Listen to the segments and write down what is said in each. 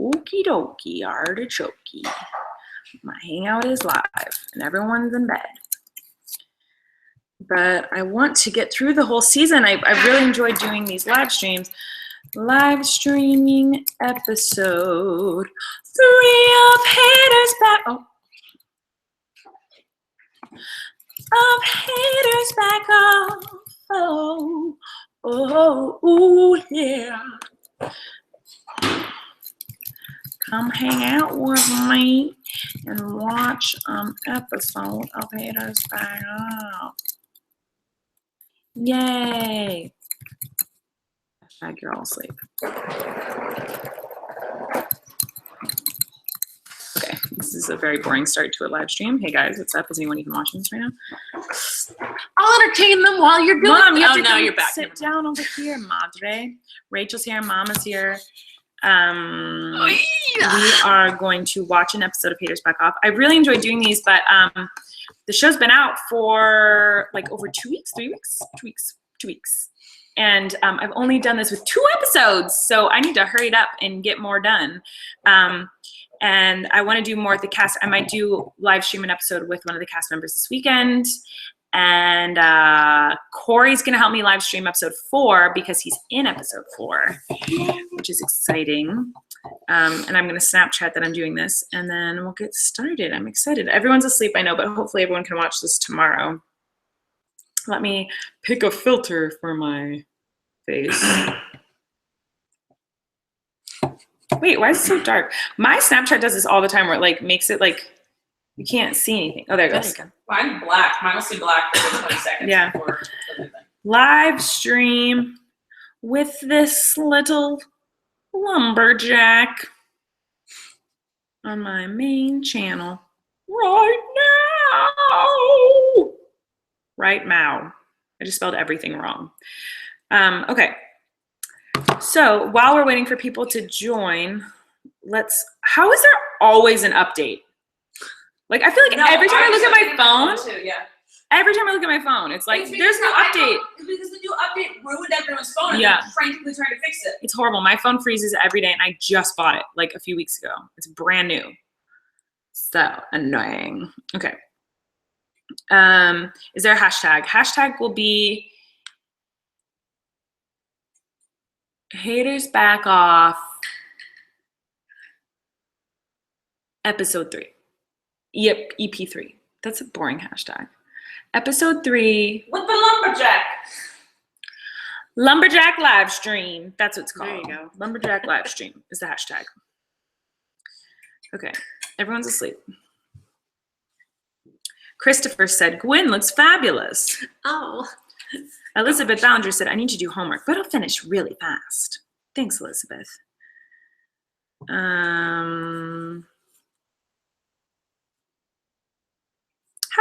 Okie dokie, artichokey. My hangout is live and everyone's in bed. But I want to get through the whole season. I really enjoyed doing these live streams. Live streaming episode 3 of Haters Back. Of Haters Back Off. Oh, yeah. Come hang out with me and watch an episode of Haters Back Off. Yay. Hashtag you're all asleep. Okay, this is a very boring start to a live stream. Hey guys, what's up? Is anyone even watching this right now? I'll entertain them while you're doing. Mom, you have to now you're back. Sit down over here, Madre. Rachel's here, Mama's here. We are going to watch an episode of Haters Back Off. I really enjoyed doing these, but the show's been out for like over 2 weeks, 3 weeks, 2 weeks. And I've only done this with 2 episodes, so I need to hurry it up and get more done. And I want to do more with the cast. I might do live stream an episode with one of the cast members this weekend. And Corey's going to help me live stream episode 4 because he's in episode 4, which is exciting. And I'm going to Snapchat that I'm doing this, and then we'll get started. I'm excited. Everyone's asleep, I know, but hopefully everyone can watch this tomorrow. Let me pick a filter for my face. Wait, why is it so dark? My Snapchat does this all the time where it like makes it like you can't see anything. Oh, there it goes. Well, I'm black. Mine will see black for 20 seconds. Yeah. Before everything. Live stream with this little lumberjack on my main channel right now. Right now. I just spelled everything wrong. Okay. So while we're waiting for people to join, how is there always an update? Like, I feel like every time I look at my phone, every time I look at my phone, it's like, there's no update. Because the new update ruined everyone's phone and Yeah. they're frantically trying to fix it. It's horrible. My phone freezes every day, and I just bought it like a few weeks ago. It's brand new. So annoying. Okay. Is there a hashtag? Hashtag will be Haters Back Off episode 3. Yep, EP3. That's a boring hashtag. Episode 3. With the lumberjack. Lumberjack live stream. That's what it's called. There you go. Lumberjack live stream is the hashtag. Okay, everyone's asleep. Christopher said, Gwen looks fabulous. Oh. Elizabeth Ballinger said, I need to do homework, but I'll finish really fast. Thanks, Elizabeth. How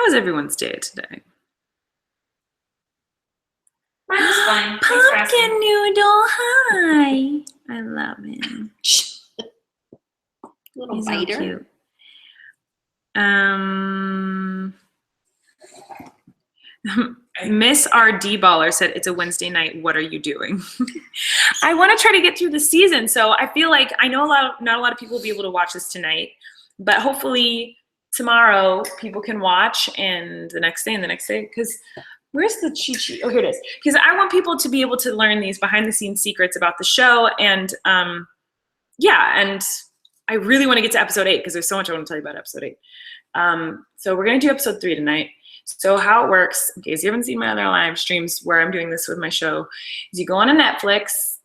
is everyone's day today? Mine's fine. Pumpkin Noodle, hi. I love him. Little He's biter. so cute. Miss RD Baller said, it's a Wednesday night. What are you doing? I want to try to get through the season. So I feel like I know not a lot of people will be able to watch this tonight, but hopefully tomorrow people can watch, and the next day and the next day. Because where's the cheat sheet? Oh, here it is. Because I want people to be able to learn these behind the scenes secrets about the show. And yeah, and I really want to get to episode 8 because there's so much I want to tell you about episode 8. So we're going to do episode 3 tonight. So how it works, in case you haven't seen my other live streams where I'm doing this with my show, is you go on to Netflix.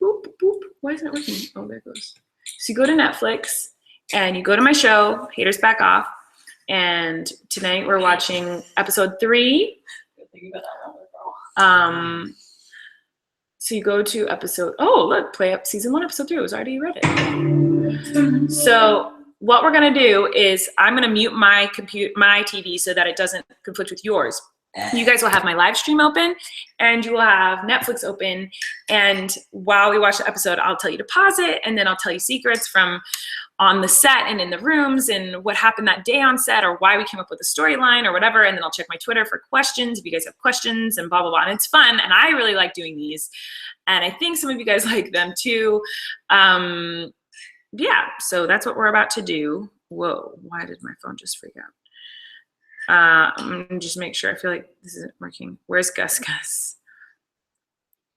Boop, boop. Why isn't it working? Oh, there it goes. So you go to Netflix and you go to my show, Haters Back Off. And tonight we're watching episode 3. So you go to episode, oh, look, play up season 1, episode 3. It was already read it. So what we're gonna do is I'm gonna mute my TV so that it doesn't conflict with yours. You guys will have my live stream open and you will have Netflix open. And while we watch the episode, I'll tell you to pause it, and then I'll tell you secrets from on the set and in the rooms and what happened that day on set or why we came up with a storyline or whatever. And then I'll check my Twitter for questions if you guys have questions and blah, blah, blah. And it's fun. And I really like doing these. And I think some of you guys like them too. yeah, so that's what we're about to do. Whoa, why did my phone just freak out? I'm gonna just make sure. I feel like this isn't working. Where's Gus Gus?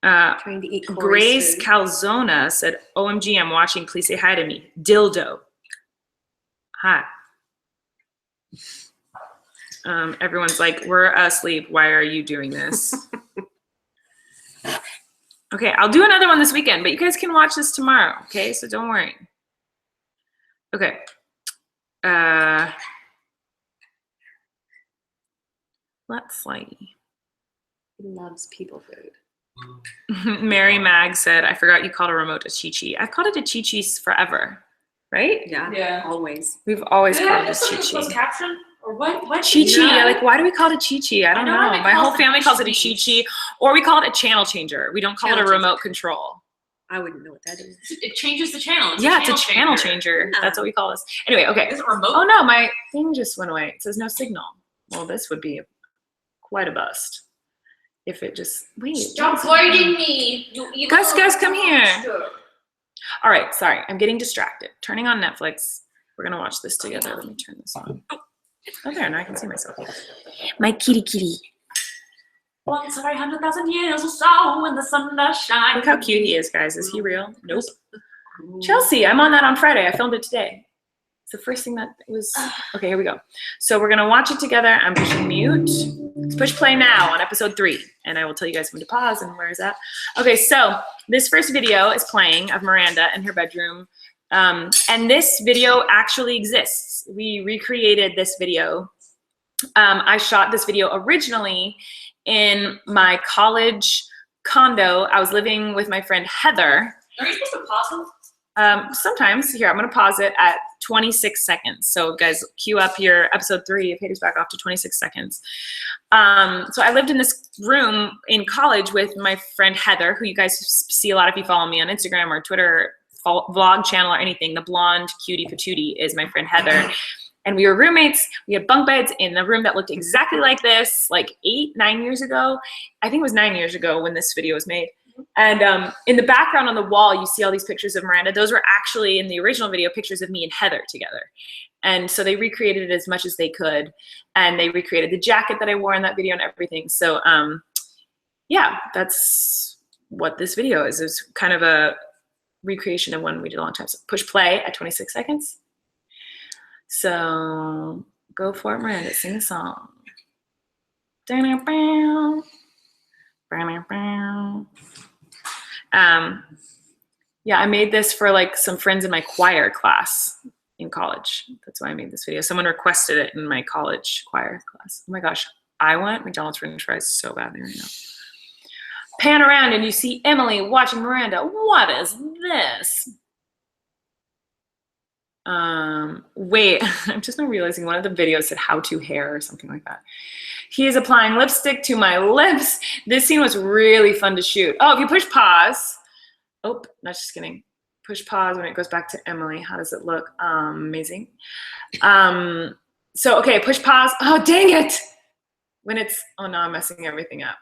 Trying to eat Corey's Grace food. Calzona said, OMG, I'm watching. Please say hi to me. Dildo. Hi. Everyone's like, we're asleep. Why are you doing this? Okay, I'll do another one this weekend, but you guys can watch this tomorrow, okay? So don't worry. Okay. Let's see. He loves people food. Mary Mag said, I forgot you called a remote a Chi-Chi. I've called it a Chi-Chi forever, right? Yeah, Yeah. always. We've always Did I called it have a something closed Chi-Chi. caption? Or what? Chi-Chi, Yeah. like why do we call it a Chi-Chi? I don't I know know. everybody My whole calls it family calls it a Chi-Chi. Chi-Chi, or we call it a channel changer. We don't call it a Channel remote changer. control. I wouldn't know what that is. It changes the channel. Yeah, it's a channel changer. Yeah. That's what we call this. Anyway, okay. Is it remote? Oh no, my thing just went away. It says no signal. Well, this would be quite a bust if it just, wait. Stop biting me. You evil Gus, come here. monster. All right, sorry, I'm getting distracted. Turning on Netflix. We're gonna watch this together. Let me turn this on. Oh, there, now I can see myself. My kitty. Once every 100,000 years or so when the sun does shine. Look how cute he is, guys. Is he real? Nope. Chelsea, I'm on that on Friday. I filmed it today. It's the first thing that was, okay, here we go. So we're gonna watch it together. I'm pushing mute. Let's push play now on episode 3, and I will tell you guys when to pause and where is that. Okay, so this first video is playing of Miranda in her bedroom. And this video actually exists. We recreated this video. I shot this video originally in my college condo. I was living with my friend Heather. Are you supposed to pause them? Sometimes. Here, I'm gonna pause it at 26 seconds. So guys, cue up your episode 3 of Haters Back Off to 26 seconds. So I lived in this room in college with my friend Heather, who you guys see a lot if you follow me on Instagram or Twitter, vlog channel or anything. The blonde cutie patootie is my friend Heather. And we were roommates. We had bunk beds in a room that looked exactly like this, like 9 years ago. I think it was 9 years ago when this video was made. And in the background on the wall, you see all these pictures of Miranda. Those were actually, in the original video, pictures of me and Heather together. And so they recreated it as much as they could. And they recreated the jacket that I wore in that video and everything. So yeah, that's what this video is. It's kind of a recreation of one we did a long time. So push play at 26 seconds. So go for it, Miranda. Sing a song. Yeah, I made this for like some friends in my choir class in college. That's why I made this video. Someone requested it in my college choir class. Oh my gosh, I want McDonald's French fries so badly right now. Pan around and you see Emily watching Miranda. What is this? Wait, I'm just now realizing one of the videos said how to hair or something like that. He is applying lipstick to my lips. This scene was really fun to shoot. Oh, if you push pause. Oh, not just kidding. Push pause when it goes back to Emily. How does it look? Amazing. So, okay, push pause. Oh, dang it. When it's, oh no, I'm messing everything up.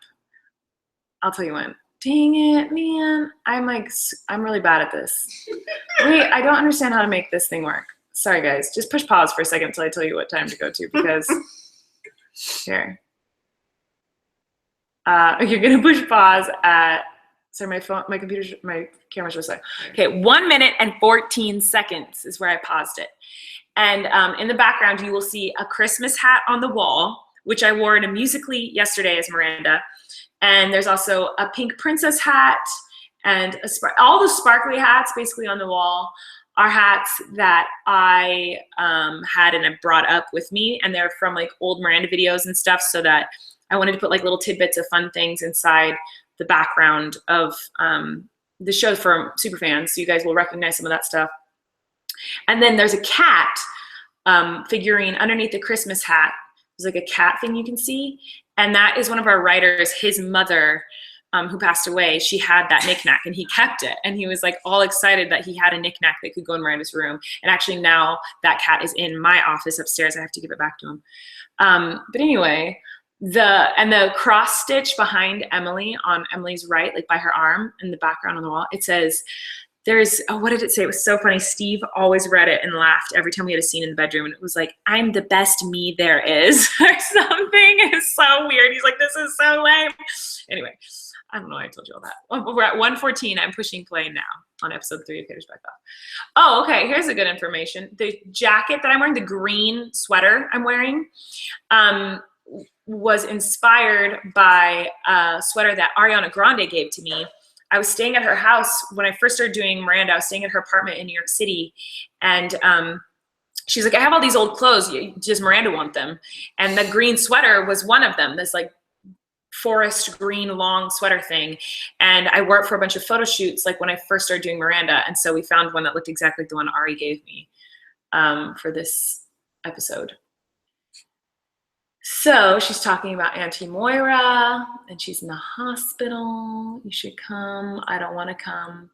I'll tell you when. Dang it, man. I'm really bad at this. Wait, I don't understand how to make this thing work. Sorry, guys. Just push pause for a second until I tell you what time to go to, because here. You're gonna push pause at, sorry, my phone, my computer, my camera's just like, okay, 1 minute and 14 seconds is where I paused it. And in the background, you will see a Christmas hat on the wall, which I wore in a Musical.ly yesterday as Miranda. And there's also a pink princess hat and all the sparkly hats basically on the wall are hats that I had and I brought up with me. And they're from like old Miranda videos and stuff, so that I wanted to put like little tidbits of fun things inside the background of the show for super fans. So you guys will recognize some of that stuff. And then there's a cat figurine underneath the Christmas hat. There's like a cat thing you can see. And that is one of our writers, his mother, who passed away. She had that knickknack and he kept it. And he was like all excited that he had a knickknack that could go in Miranda's room. And actually now that cat is in my office upstairs. I have to give it back to him. But anyway, the cross stitch behind Emily on Emily's right, like by her arm in the background on the wall, it says, there's, oh, what did it say? It was so funny. Steve always read it and laughed every time we had a scene in the bedroom. And it was like, I'm the best me there is or something. It's so weird. He's like, this is so lame. Anyway, I don't know why I told you all that. We're at 1:14. I'm pushing play now on episode 3 of Haters Back Off. Oh, okay. Here's the good information. The jacket that I'm wearing, the green sweater I'm wearing, was inspired by a sweater that Ariana Grande gave to me. I was staying at her house when I first started doing Miranda. I was staying at her apartment in New York City, and she's like, I have all these old clothes. Does Miranda want them? And the green sweater was one of them, this like forest green long sweater thing. And I wore it for a bunch of photo shoots like when I first started doing Miranda. And so we found one that looked exactly like the one Ari gave me for this episode. So she's talking about Auntie Moira, and she's in the hospital. You should come. I don't want to come.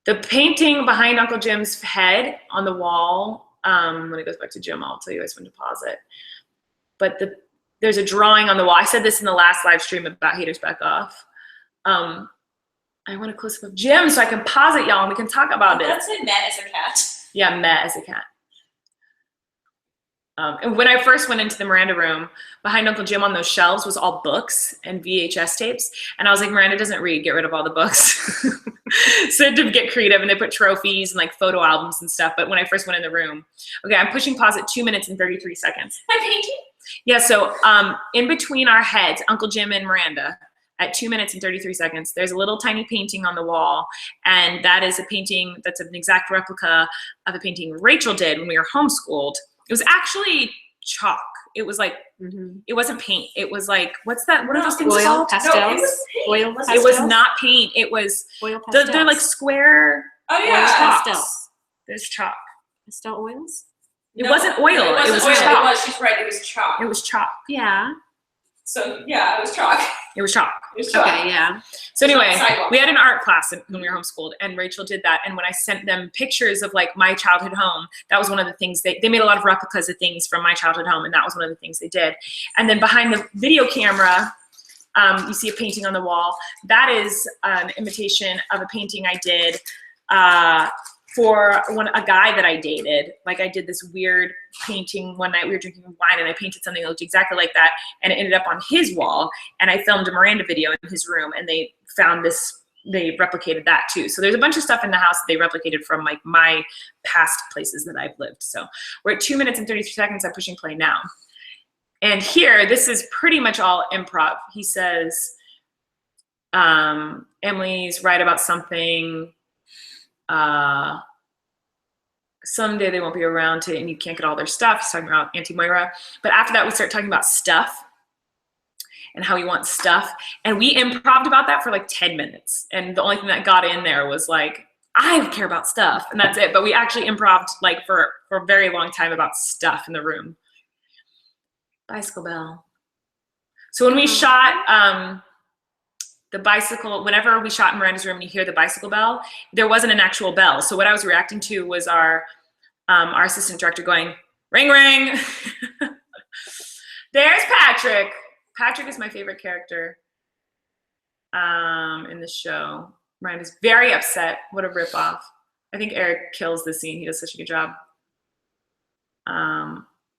The painting behind Uncle Jim's head on the wall, when it goes back to Jim, I'll tell you guys when to pause it. But there's a drawing on the wall. I said this in the last live stream about Haters Back Off. I want a close-up of Jim so I can pause it, y'all, and we can talk about it. Let's say Matt as a cat. Yeah, Matt as a cat. And when I first went into the Miranda room, behind Uncle Jim on those shelves was all books and VHS tapes. And I was like, Miranda doesn't read, get rid of all the books. So to get creative, and they put trophies and like photo albums and stuff. But when I first went in the room, okay, I'm pushing pause at 2 minutes and 33 seconds. My painting? Yeah, so in between our heads, Uncle Jim and Miranda, at 2 minutes and 33 seconds, there's a little tiny painting on the wall. And that is a painting that's an exact replica of a painting Rachel did when we were homeschooled. It was actually chalk. It was like, it wasn't paint. It was like, what's that? What are those things Oil called? pastels. No, it was paint. Oil Was pastels. It was not paint. It was, Oil pastels. they're like square Oh oil yeah. chalks. Pastels. There's chalk. Pastel oils. It wasn't oil. No, It was oil. chalk. It was. She's right. It was chalk. It was chalk. Yeah. So yeah, it was chalk. It was chalk. It was chalk. Okay. Yeah. So anyway, Sidewalk. we had an art class when we were homeschooled, and Rachel did that. And when I sent them pictures of like my childhood home, that was one of the things they made a lot of replicas of things from my childhood home, and that was one of the things they did. And then behind the video camera, you see a painting on the wall. That is an imitation of a painting I did for a guy that I dated. Like I did this weird painting one night. We were drinking wine and I painted something that looked exactly like that, and it ended up on his wall. And I filmed a Miranda video in his room, and they found this, they replicated that too. So there's a bunch of stuff in the house that they replicated from like my past places that I've lived. So we're at 2 minutes and 33 seconds. I'm pushing play now. And here, this is pretty much all improv. He says, Emily's right about something. Someday they won't be around and you can't get all their stuff. He's talking about Auntie Moira. But after that, we start talking about stuff and how he wants stuff. And we improv'd about that for like 10 minutes. And the only thing that got in there was like, I care about stuff, and that's it. But we actually improv'd like for a very long time about stuff in the room. Bicycle bell. So when we shot the bicycle, whenever we shot in Miranda's room and you hear the bicycle bell, there wasn't an actual bell. So what I was reacting to was our assistant director going, ring, ring. There's Patrick. Patrick is my favorite character in the show. Miranda's very upset. What a ripoff. I think Eric kills this scene. He does such a good job.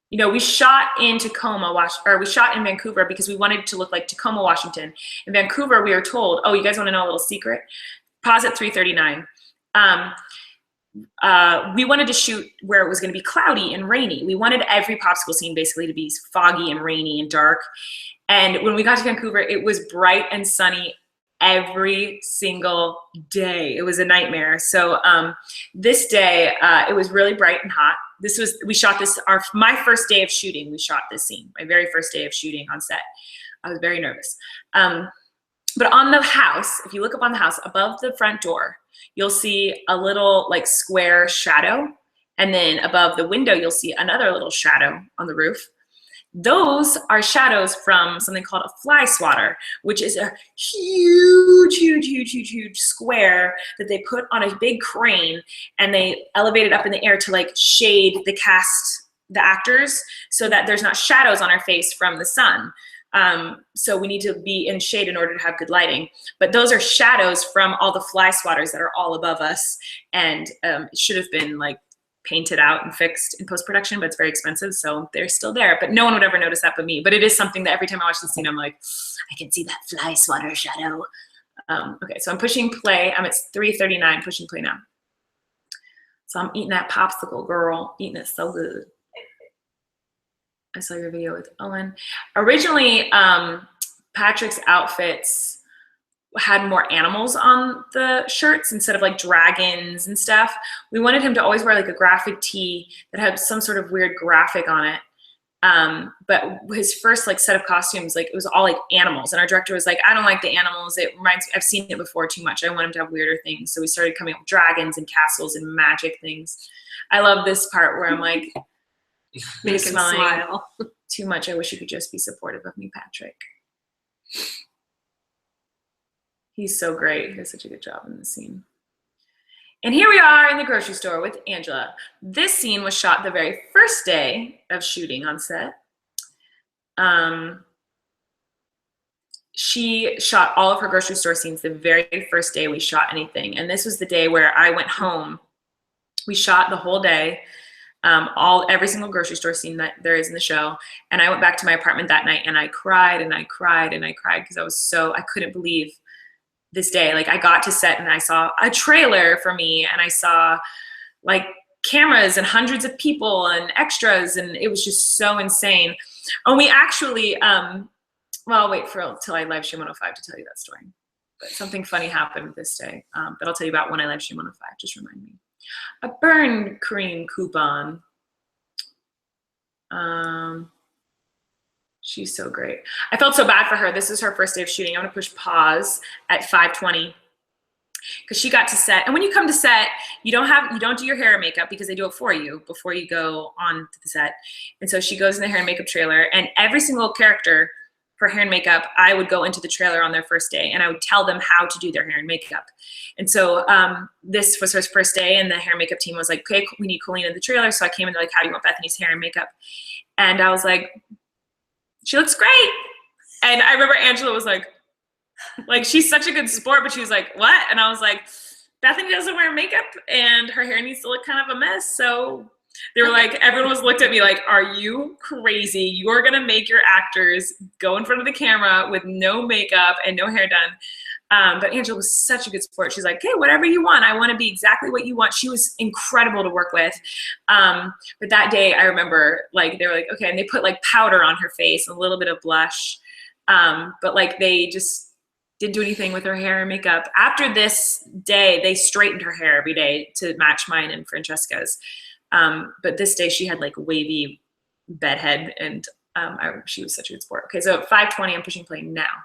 You know, we shot in Tacoma, we shot in Vancouver because we wanted to look like Tacoma, Washington. In Vancouver, we were told, oh, you guys want to know a little secret? Pause at 3:39. We wanted to shoot where it was going to be cloudy and rainy. We wanted every popsicle scene basically to be foggy and rainy and dark. And when we got to Vancouver, it was bright and sunny every single day. It was a nightmare. So this day, it was really bright and hot. We shot this, my first day of shooting, we shot this scene, my very first day of shooting on set. I was very nervous. But on the house, if you look up on the house, above the front door, you'll see a little like square shadow. And then above the window, you'll see another little shadow on the roof. Those are shadows from something called a fly swatter, which is a huge square that they put on a big crane, and they elevate it up in the air to like shade the cast, the actors, so that there's not shadows on our face from the sun. So we need to be in shade in order to have good lighting. But those are shadows from all the fly swatters that are all above us. And it should have been like painted out and fixed in post-production, but it's very expensive, so they're still there. But no one would ever notice that but me. But it is something that every time I watch the scene, I'm like, I can see that fly swatter shadow. Okay, so I'm pushing play. I'm at 3:39, pushing play now. So I'm eating that popsicle, girl. Eating it so good. I saw your video with Owen. Originally, Patrick's outfits had more animals on the shirts instead of like dragons and stuff. We wanted him to always wear like a graphic tee that had some sort of weird graphic on it. But his first like set of costumes, like it was all like animals. And our director was like, I don't like the animals. It reminds me, I've seen it before too much. I want him to have weirder things. So we started coming up with dragons and castles and magic things. I love this part where I'm like, Make him smile. too much. I wish you could just be supportive of me, Patrick. He's so great. He does such a good job in this scene. And here we are in the grocery store with Angela. This scene was shot the very first day of shooting on set. She shot all of her grocery store scenes the very first day we shot anything. And this was the day where I went home. We shot the whole day, every single grocery store scene that there is in the show. And I went back to my apartment that night and I cried and I cried and I cried because I couldn't believe this day. Like I got to set and I saw a trailer for me and I saw like cameras and hundreds of people and extras, and it was just so insane. And we actually, well, I'll wait till I live stream 105 to tell you that story. But something funny happened this day that I'll tell you about when I live stream 105. Just remind me. A burn cream coupon. She's so great. I felt so bad for her. This is her first day of shooting. I'm gonna push pause at 5:20 because she got to set. And when you come to set, you don't do your hair and makeup because they do it for you before you go on to the set. And so she goes in the hair and makeup trailer, and every single character for hair and makeup, I would go into the trailer on their first day and I would tell them how to do their hair and makeup. And so this was her first day, and the hair and makeup team was like, okay, we need Colleen in the trailer. So I came in, they're like, how do you want Bethany's hair and makeup? And I was like, she looks great. And I remember Angela was like, she's such a good sport, but she was like, what? And I was like, Bethany doesn't wear makeup and her hair needs to look kind of a mess. So they were like, everyone was looked at me like, are you crazy? You're gonna make your actors go in front of the camera with no makeup and no hair done. But Angela was such a good sport. She's like, hey, whatever you want. I want to be exactly what you want. She was incredible to work with. But that day I remember like, they were like, okay. And they put like powder on her face, a little bit of blush. But like, they just didn't do anything with her hair and makeup. After this day, they straightened her hair every day to match mine and Francesca's. But this day she had like a wavy bedhead, and she was such a good sport. Okay, so at 5:20, I'm pushing play now.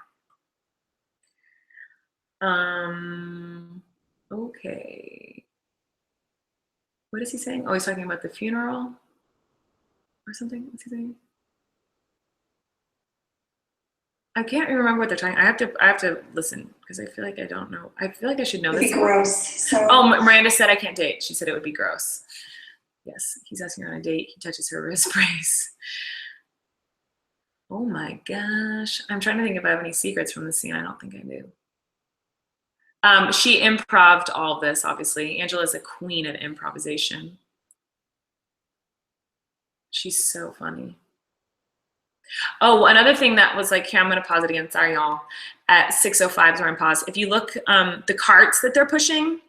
Okay. What is he saying? Oh, he's talking about the funeral or something. What's he saying? I can't remember what they're talking. I have to listen because I feel like I don't know. I feel like I should know this. It'd be gross. So. Oh, Miranda said I can't date. She said it would be gross. Yes, he's asking her on a date. He touches her wrist brace. Oh my gosh. I'm trying to think if I have any secrets from the scene. I don't think I do. She improv'd all of this, obviously. Angela's a queen at improvisation. She's so funny. Oh, another thing that was like, here, I'm gonna pause it again. Sorry, y'all. At 6:05 is where I'm paused. If you look, the carts that they're pushing,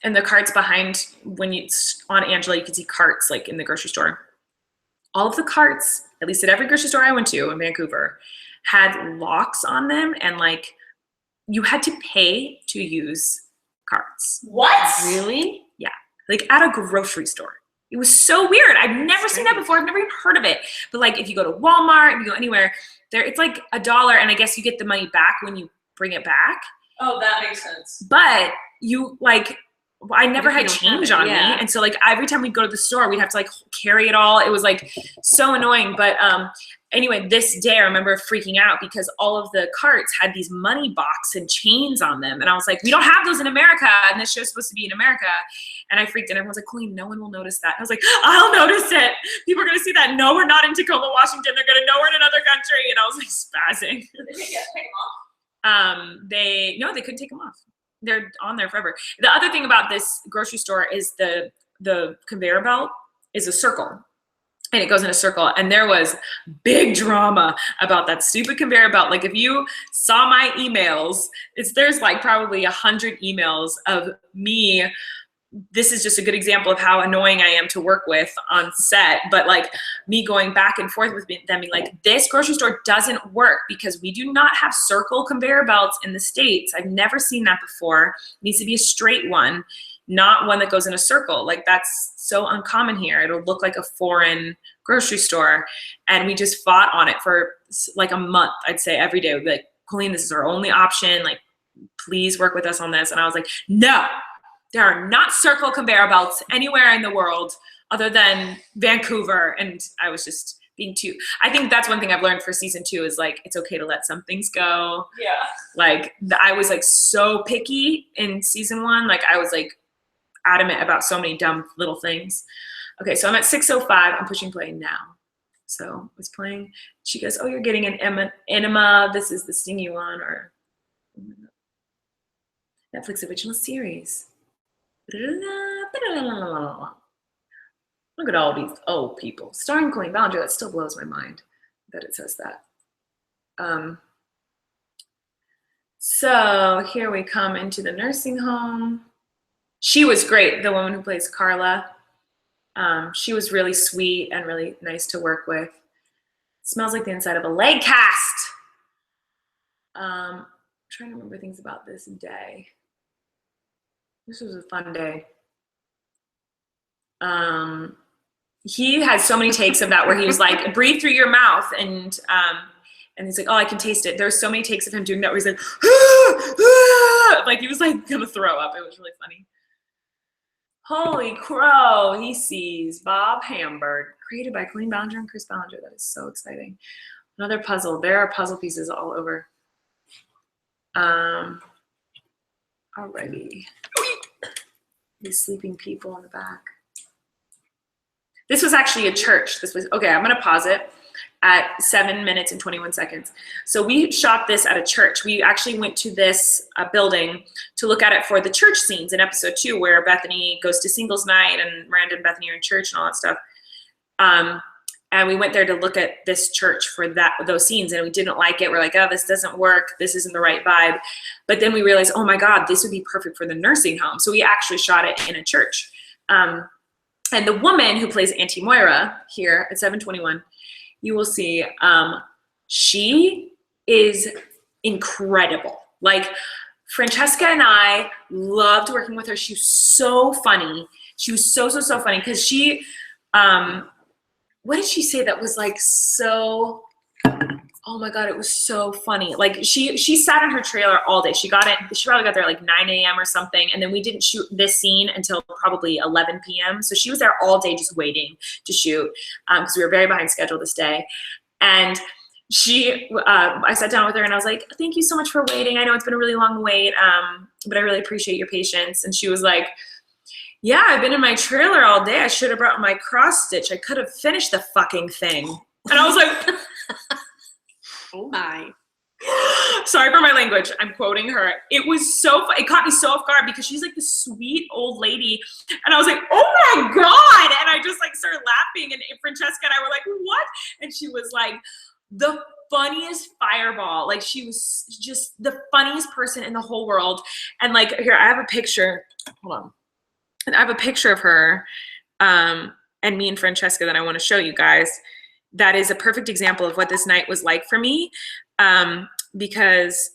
and the carts behind, when it's on Angela, you can see carts like in the grocery store. All of the carts, at least at every grocery store I went to in Vancouver, had locks on them, and like you had to pay to use carts. What? Really? Yeah, like at a grocery store. It was so weird. I've never seen that before. I've never even heard of it. But like if you go to Walmart, if you go anywhere, it's like $1, and I guess you get the money back when you bring it back. Oh, that makes sense. But you like I never What if had you don't have change it? on me. Yeah. And so like every time we'd go to the store, we'd have to like carry it all. It was like so annoying. But anyway, this day I remember freaking out because all of the carts had these money box and chains on them. And I was like, we don't have those in America. And this show's supposed to be in America. And I freaked and everyone's like, Colleen, no one will notice that. And I was like, I'll notice it. People are going to see that. No, we're not in Tacoma, Washington. They're going to know we're in another country. And I was like spazzing. They didn't get paid off. They couldn't take them off. They're on there forever. The other thing about this grocery store is the conveyor belt is a circle. And it goes in a circle. And there was big drama about that stupid conveyor belt. Like if you saw my emails, there's like probably 100 emails of me. This is just a good example of how annoying I am to work with on set, but like me going back and forth with them being like, this grocery store doesn't work because we do not have circle conveyor belts in the States. I've never seen that before. It needs to be a straight one, not one that goes in a circle. Like that's so uncommon here. It'll look like a foreign grocery store. And we just fought on it for like a month, I'd say every day. We'd be like, Colleen, this is our only option. Like, please work with us on this. And I was like, no. There are not circle conveyor belts anywhere in the world other than Vancouver. And I was just being I think that's one thing I've learned for season 2 is like, it's okay to let some things go. Yeah. Like I was like so picky in season 1. Like I was like adamant about so many dumb little things. Okay, so I'm at 6:05. I'm pushing play now. So it's playing. She goes, oh, you're getting an enema. This is the sting you on or Netflix original series. Look at all these old people. Starring Colleen Ballinger, that still blows my mind that it says that. So here we come into the nursing home. She was great, the woman who plays Carla. She was really sweet and really nice to work with. Smells like the inside of a leg cast. I'm trying to remember things about this day. This was a fun day. He had so many takes of that where he was like, breathe through your mouth. And he's like, oh, I can taste it. There's so many takes of him doing that where he's like, like he was like gonna throw up. It was really funny. Holy crow, he sees Bob Hamburg, created by Colleen Ballinger and Chris Ballinger. That is so exciting. Another puzzle. There are puzzle pieces all over. Alrighty. These sleeping people in the back. This was actually a church. This was, okay, I'm gonna pause it at 7 minutes and 21 seconds. So we shot this at a church. We actually went to this building to look at it for the church scenes in episode 2 where Bethany goes to singles night and Miranda and Bethany are in church and all that stuff. And we went there to look at this church for those scenes and we didn't like it. We're like, oh, this doesn't work. This isn't the right vibe. But then we realized, oh my God, this would be perfect for the nursing home. So we actually shot it in a church. And the woman who plays Auntie Moira here at 7:21, you will see, she is incredible. Like Francesca and I loved working with her. She was so funny. She was so funny because she, what did she say that was like so, oh my God, it was so funny. Like she sat in her trailer all day. She probably got there like 9 a.m. or something. And then we didn't shoot this scene until probably 11 p.m. So she was there all day just waiting to shoot because we were very behind schedule this day. And I sat down with her and I was like, thank you so much for waiting. I know it's been a really long wait, but I really appreciate your patience. And she was like, yeah, I've been in my trailer all day. I should have brought my cross stitch. I could have finished the fucking thing. And I was like, oh my. Sorry for my language. I'm quoting her. It was so fun. It caught me so off guard because she's like this sweet old lady. And I was like, oh my God. And I just like started laughing. And Francesca and I were like, what? And she was like, the funniest fireball. Like she was just the funniest person in the whole world. And like, here, I have a picture. Hold on. And I have a picture of her and me and Francesca that I want to show you guys. That is a perfect example of what this night was like for me because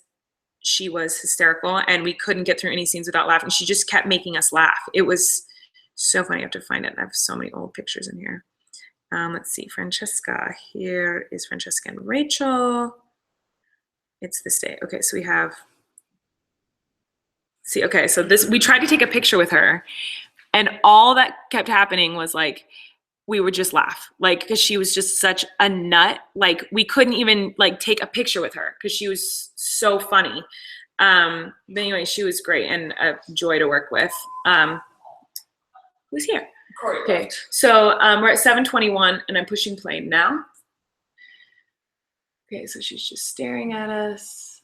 she was hysterical and we couldn't get through any scenes without laughing. She just kept making us laugh. It was so funny. I have to find it. I have so many old pictures in here. Let's see, Francesca. Here is Francesca and Rachel. It's this day. Okay, so we have See, okay, so we tried to take a picture with her, and all that kept happening was like, we would just laugh, like, because she was just such a nut. Like, we couldn't even like take a picture with her because she was so funny. But anyway, she was great and a joy to work with. Who's here? Corey. Okay, so we're at 7:21, and I'm pushing play now. Okay, so she's just staring at us.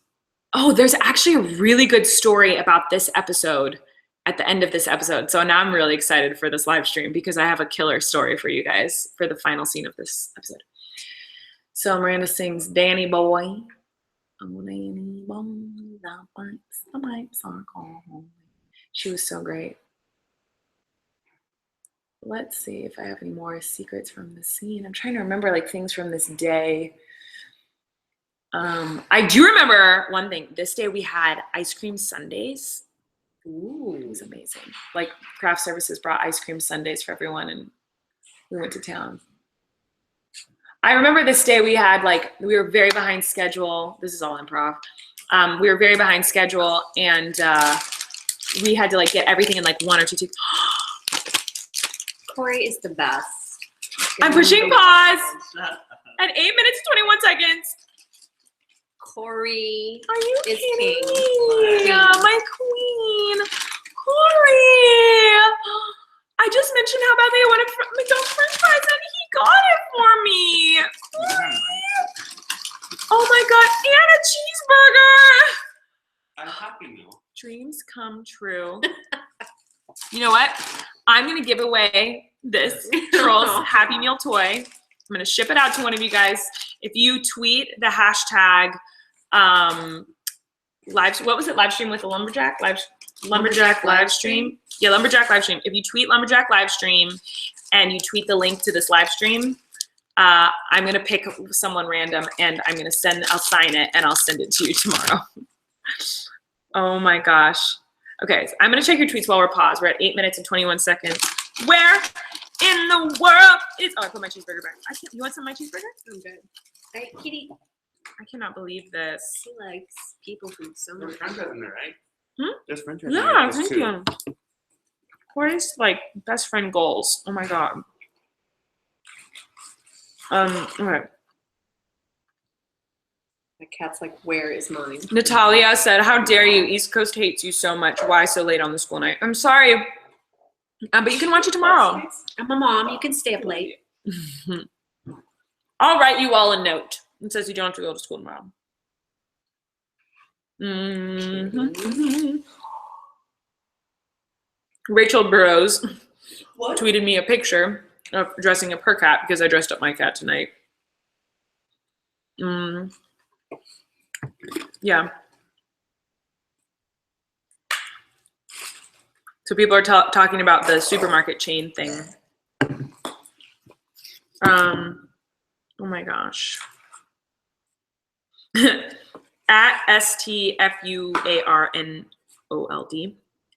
Oh, there's actually a really good story about this episode at the end of this episode. So now I'm really excited for this live stream because I have a killer story for you guys for the final scene of this episode. So Miranda sings Danny Boy. She was so great. Let's see if I have any more secrets from the scene. I'm trying to remember like things from this day. I do remember one thing. This day we had ice cream sundaes. Ooh, it was amazing. Like craft services brought ice cream sundaes for everyone, and we went to town. I remember this day we had we were very behind schedule. This is all improv. We were very behind schedule, and we had to like get everything in like 1 or 2 takes. Corey is the best. I'm pushing pause at 8 minutes and 21 seconds. Corey Are you is kidding king. me? My queen, Corey. I just mentioned how badly I wanted McDonald's French fries, and he got it for me. Corey. Oh my God, and a cheeseburger. A Happy Meal. Dreams come true. You know what? I'm gonna give away this Trolls Happy Meal toy. I'm gonna ship it out to one of you guys. If you tweet the hashtag what was it? Live stream with the lumberjack? Lumberjack live stream? Yeah, lumberjack live stream. If you tweet lumberjack live stream and you tweet the link to this live stream, I'm gonna pick someone random and I'll sign it and I'll send it to you tomorrow. Oh my gosh. Okay, so I'm gonna check your tweets while we're paused. We're at 8 minutes and 21 seconds. Where in the world is, I put my cheeseburger back. You want some of my cheeseburger? I'm good. Right, Kitty? I cannot believe this. She likes people food so There's much. French fries in there, right? Hmm? There's French fries in there. Yeah, There's thank 2. you. Corey's like best friend goals. Oh my God. Okay. The cat's like, where is mine? Natalia said, how dare you? East Coast hates you so much. Why so late on the school night? I'm sorry. But you can watch it tomorrow. I'm a mom. You can stay up late. I'll write you all a note. It says you don't have to go to school tomorrow. Mm-hmm. Rachel Burrows tweeted me a picture of dressing up her cat because I dressed up my cat tonight. Yeah. So people are talking about the supermarket chain thing. Oh my gosh. At STFUARNOLD.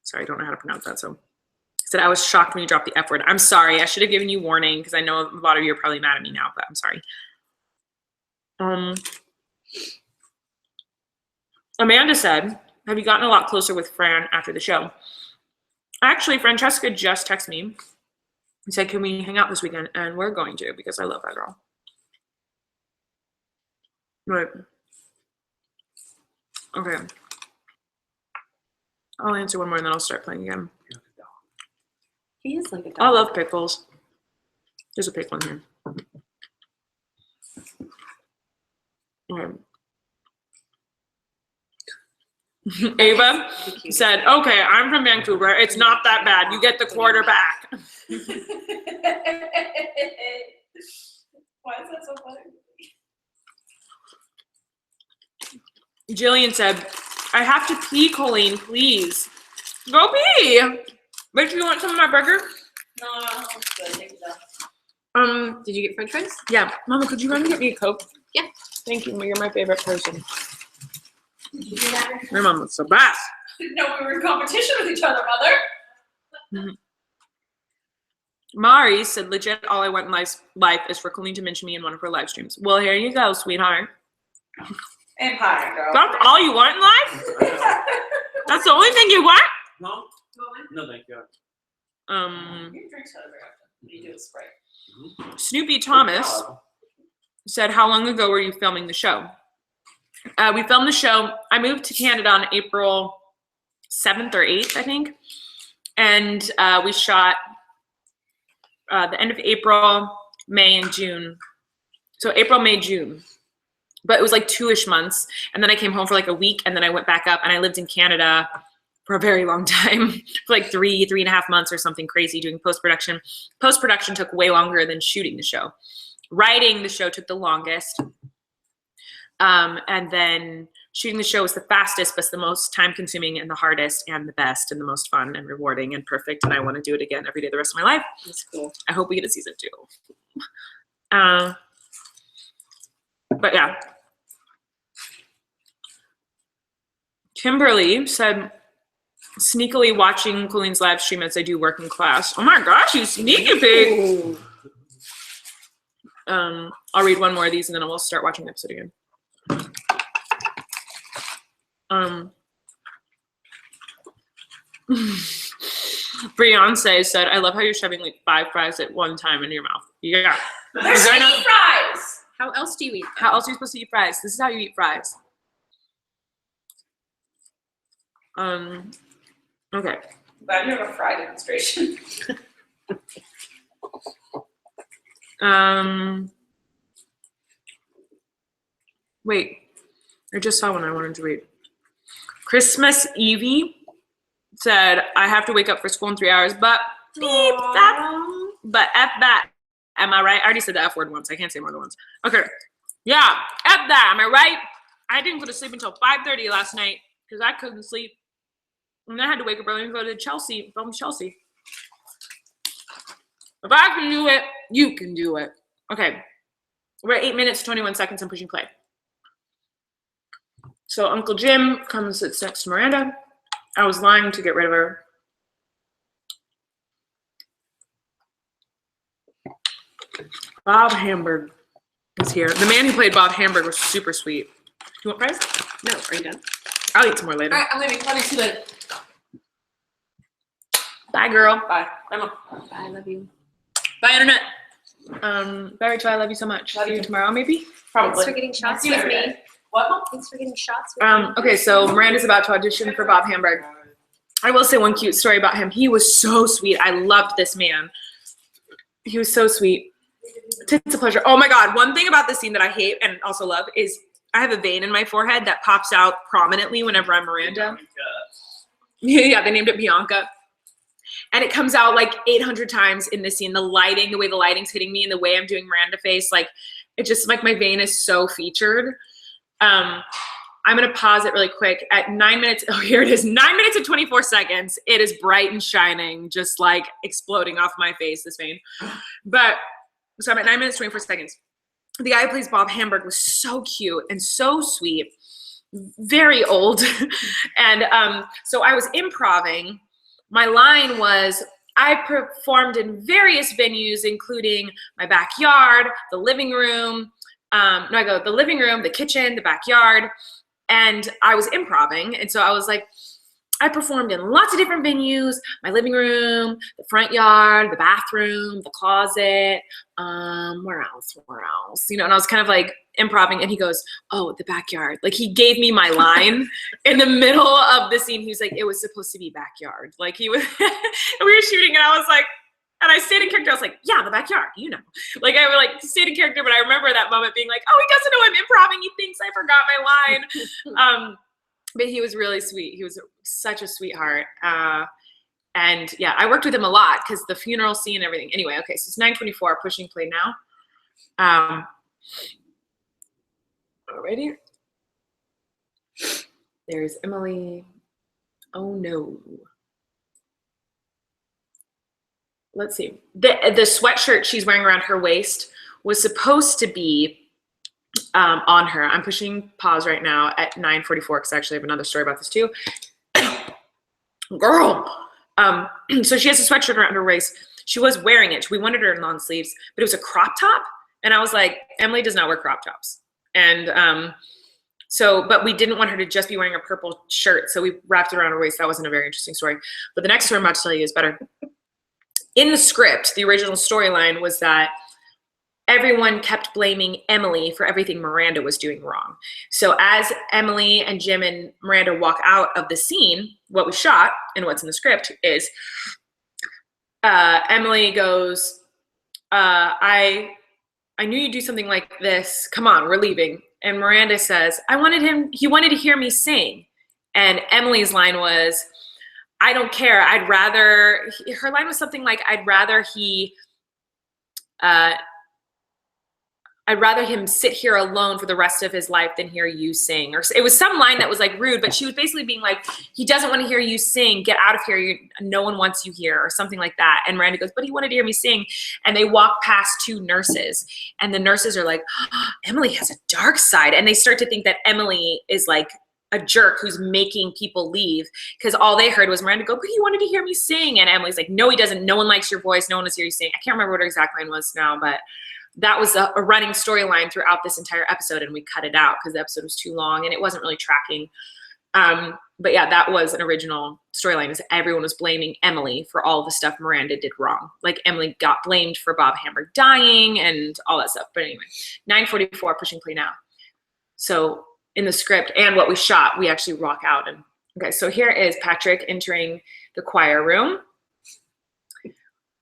Sorry, I don't know how to pronounce that. So said, I was shocked when you dropped the F word. I'm sorry. I should have given you warning because I know a lot of you are probably mad at me now, but I'm sorry. Amanda said, have you gotten a lot closer with Fran after the show? Actually, Francesca just texted me and said, can we hang out this weekend? And we're going to because I love that girl. Right. Okay. I'll answer one more and then I'll start playing again. He is like a dog. I love pickles. There's a pickle in here. Okay. Ava said, okay, I'm from Vancouver. It's not that bad. You get the quarter back. Why is that so funny? Jillian said, I have to pee, Colleen, please. Go pee. Rich, you want some of my burger? No, it's good. Take it down. Did you get French fries? Yeah. Mama, could you run and get me a Coke? Yeah. Thank you. You're my favorite person. Did you do that? Your mama's the best. Didn't know we were in competition with each other, Mother. Mari said, legit, all I want in life is for Colleen to mention me in one of her live streams. Well, here you go, sweetheart. And hi, girl. That's all you want in life? That's the only thing you want? No? No, thank you. You drink soda very often. You do a spray. Snoopy Thomas said, how long ago were you filming the show? We filmed the show. I moved to Canada on April 7th or 8th, I think. And we shot the end of April, May, and June. So April, May, June. But it was like 2-ish months. And then I came home for like a week, and then I went back up, and I lived in Canada for a very long time, for like 3.5 months or something crazy doing post-production. Post-production took way longer than shooting the show. Writing the show took the longest. And then shooting the show was the fastest, but the most time-consuming and the hardest and the best and the most fun and rewarding and perfect. And I want to do it again every day the rest of my life. That's cool. I hope we get a season 2. But yeah. Kimberly said, sneakily watching Colleen's live stream as I do work in class. Oh my gosh, you sneaky pig. I'll read one more of these and then I will start watching the episode again. Beyonce said, I love how you're shoving like 5 fries at one time into your mouth. Yeah. There's any fries. How else do you eat? How else are you supposed to eat fries? This is how you eat fries. Okay. Glad you have a fry demonstration. Wait, I just saw one I wanted to read. Christmas Evie said, I have to wake up for school in 3 hours, but beep that. But F that. Am I right? I already said the F word once. I can't say more than once. Okay. Yeah, F that. Am I right? I didn't go to sleep until 5:30 last night because I couldn't sleep. And then I had to wake up early and go to Chelsea, film Chelsea. If I can do it, you can do it. Okay. We're at 8 minutes, 21 seconds. I'm pushing play. So Uncle Jim comes and sits next to Miranda. I was lying to get rid of her. Bob Hamburg is here. The man who played Bob Hamburg was super sweet. Do you want fries? No, are you done? I'll eat some more later. All right, I'm leaving. Love you too late. Bye, girl. Bye. Bye, Mom. I love you. Bye, Internet. Bye, Rachel. I love you so much. Love See you you. tomorrow, maybe? Probably. Thanks for getting shots See you with every me. day. What, Mom? Thanks for getting shots with me. Okay, so Miranda's about to audition for Bob Hamburg. I will say one cute story about him. He was so sweet. I loved this man. He was so sweet. It's a pleasure. Oh my God. One thing about this scene that I hate and also love is I have a vein in my forehead that pops out prominently whenever I'm Miranda. Yeah, they named it Bianca. And it comes out like 800 times in this scene. The lighting, the way the lighting's hitting me and the way I'm doing Miranda face, like it just like my vein is so featured. I'm gonna pause it really quick at 9 minutes. Oh, here it is. 9 minutes and 24 seconds. It is bright and shining, just like exploding off my face, this vein. But so I'm at 9 minutes, 24 seconds. The guy who plays Bob Hamburg was so cute and so sweet, very old. And so I was improving. My line was, I performed in various venues, including my backyard, the living room. The living room, the kitchen, the backyard. And I was improving. And so I was like, I performed in lots of different venues, my living room, the front yard, the bathroom, the closet, where else? You know, and I was kind of like improving and he goes, oh, the backyard. Like he gave me my line in the middle of the scene. He was like, it was supposed to be backyard. Like he was, and we were shooting and I was like, and I stayed in character. I was like, yeah, the backyard, you know. Like I would like stayed in character, but I remember that moment being like, oh, he doesn't know I'm improving. He thinks I forgot my line. But he was really sweet. He was such a sweetheart. And yeah, I worked with him a lot because the funeral scene and everything. Anyway, okay, so it's 9:24, pushing play now. Alrighty. There's Emily. Oh no. Let's see. The sweatshirt she's wearing around her waist was supposed to be on her. I'm pushing pause right now at 9:44 because I actually have another story about this too. Girl. So she has a sweatshirt around her waist. She was wearing it. We wanted her in long sleeves, but it was a crop top. And I was like, Emily does not wear crop tops. And So, but we didn't want her to just be wearing a purple shirt, so we wrapped it around her waist. That wasn't a very interesting story. But the next story I'm about to tell you is better. In the script, the original storyline was that everyone kept blaming Emily for everything Miranda was doing wrong. So as Emily and Jim and Miranda walk out of the scene, what we shot and what's in the script is Emily goes, I knew you'd do something like this. Come on, we're leaving. And Miranda says, he wanted to hear me sing. And Emily's line was, I don't care. Her line was something like, I'd rather him sit here alone for the rest of his life than hear you sing. Or it was some line that was like rude, but she was basically being like, he doesn't want to hear you sing. Get out of here. No one wants you here, or something like that. And Miranda goes, but he wanted to hear me sing. And they walk past two nurses, and the nurses are like, oh, Emily has a dark side. And they start to think that Emily is like a jerk who's making people leave, because all they heard was Miranda go, but he wanted to hear me sing. And Emily's like, no, he doesn't. No one likes your voice. No one wants to hear you sing. I can't remember what her exact line was now, but that was a running storyline throughout this entire episode, and we cut it out because the episode was too long and it wasn't really tracking. But yeah, that was an original storyline, is everyone was blaming Emily for all the stuff Miranda did wrong. Like Emily got blamed for Bob Hamburg dying and all that stuff. But anyway, 9:44, pushing play now. So in the script and what we shot, we actually rock out. And okay, so here is Patrick entering the choir room.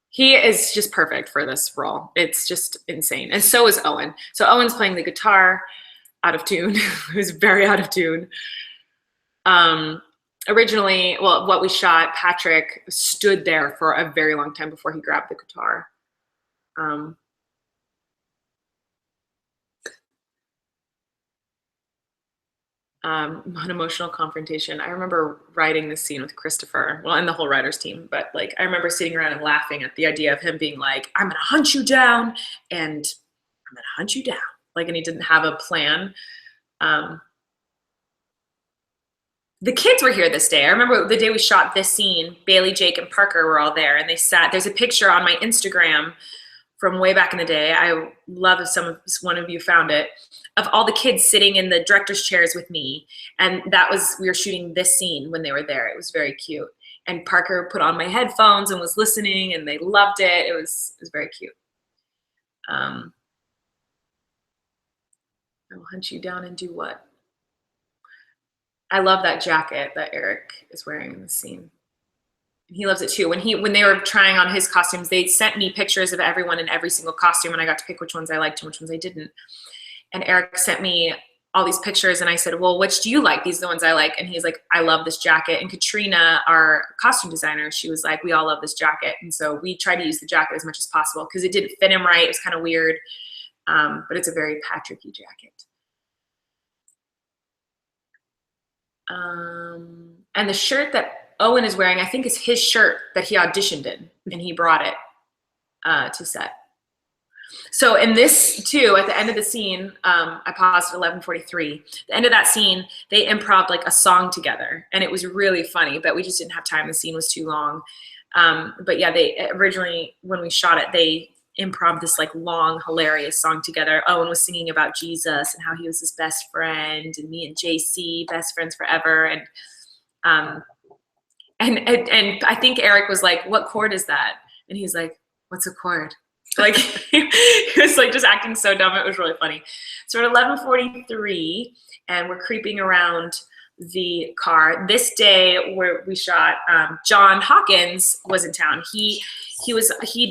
He is just perfect for this role. It's just insane. And so is Owen. So Owen's playing the guitar out of tune. He was very out of tune. Originally, well, what we shot, Patrick stood there for a very long time before he grabbed the guitar. An emotional confrontation. I remember writing this scene with Christopher, well, and the whole writers team, but like I remember sitting around and laughing at the idea of him being like, I'm gonna hunt you down, and I'm gonna hunt you down. Like, and he didn't have a plan. The kids were here this day. I remember the day we shot this scene, Bailey, Jake, and Parker were all there, and they sat. There's a picture on my Instagram from way back in the day. I love if one of you found it, of all the kids sitting in the director's chairs with me. And we were shooting this scene when they were there. It was very cute. And Parker put on my headphones and was listening, and they loved it. It was very cute. I will hunt you down and do what? I love that jacket that Eric is wearing in the scene. He loves it too. When they were trying on his costumes, they sent me pictures of everyone in every single costume, and I got to pick which ones I liked and which ones I didn't. And Eric sent me all these pictures, and I said, well, which do you like? These are the ones I like. And he's like, I love this jacket. And Katrina, our costume designer, she was like, we all love this jacket. And so we tried to use the jacket as much as possible because it didn't fit him right. It was kind of weird, but it's a very Patrick-y jacket. And the shirt that Owen is wearing, I think, is his shirt that he auditioned in, and he brought it to set. So in this too, at the end of the scene, I paused at 11:43. The end of that scene, they improv like a song together, and it was really funny, but we just didn't have time. The scene was too long. But yeah, they originally, when we shot it, they improv this like long, hilarious song together. Owen was singing about Jesus and how he was his best friend, and me and JC, best friends forever. And I think Eric was like, what chord is that? And he's like, what's a chord? Like, he was like just acting so dumb. It was really funny. So at 11:43, and we're creeping around the car. This day where we shot, John Hawkins was in town. He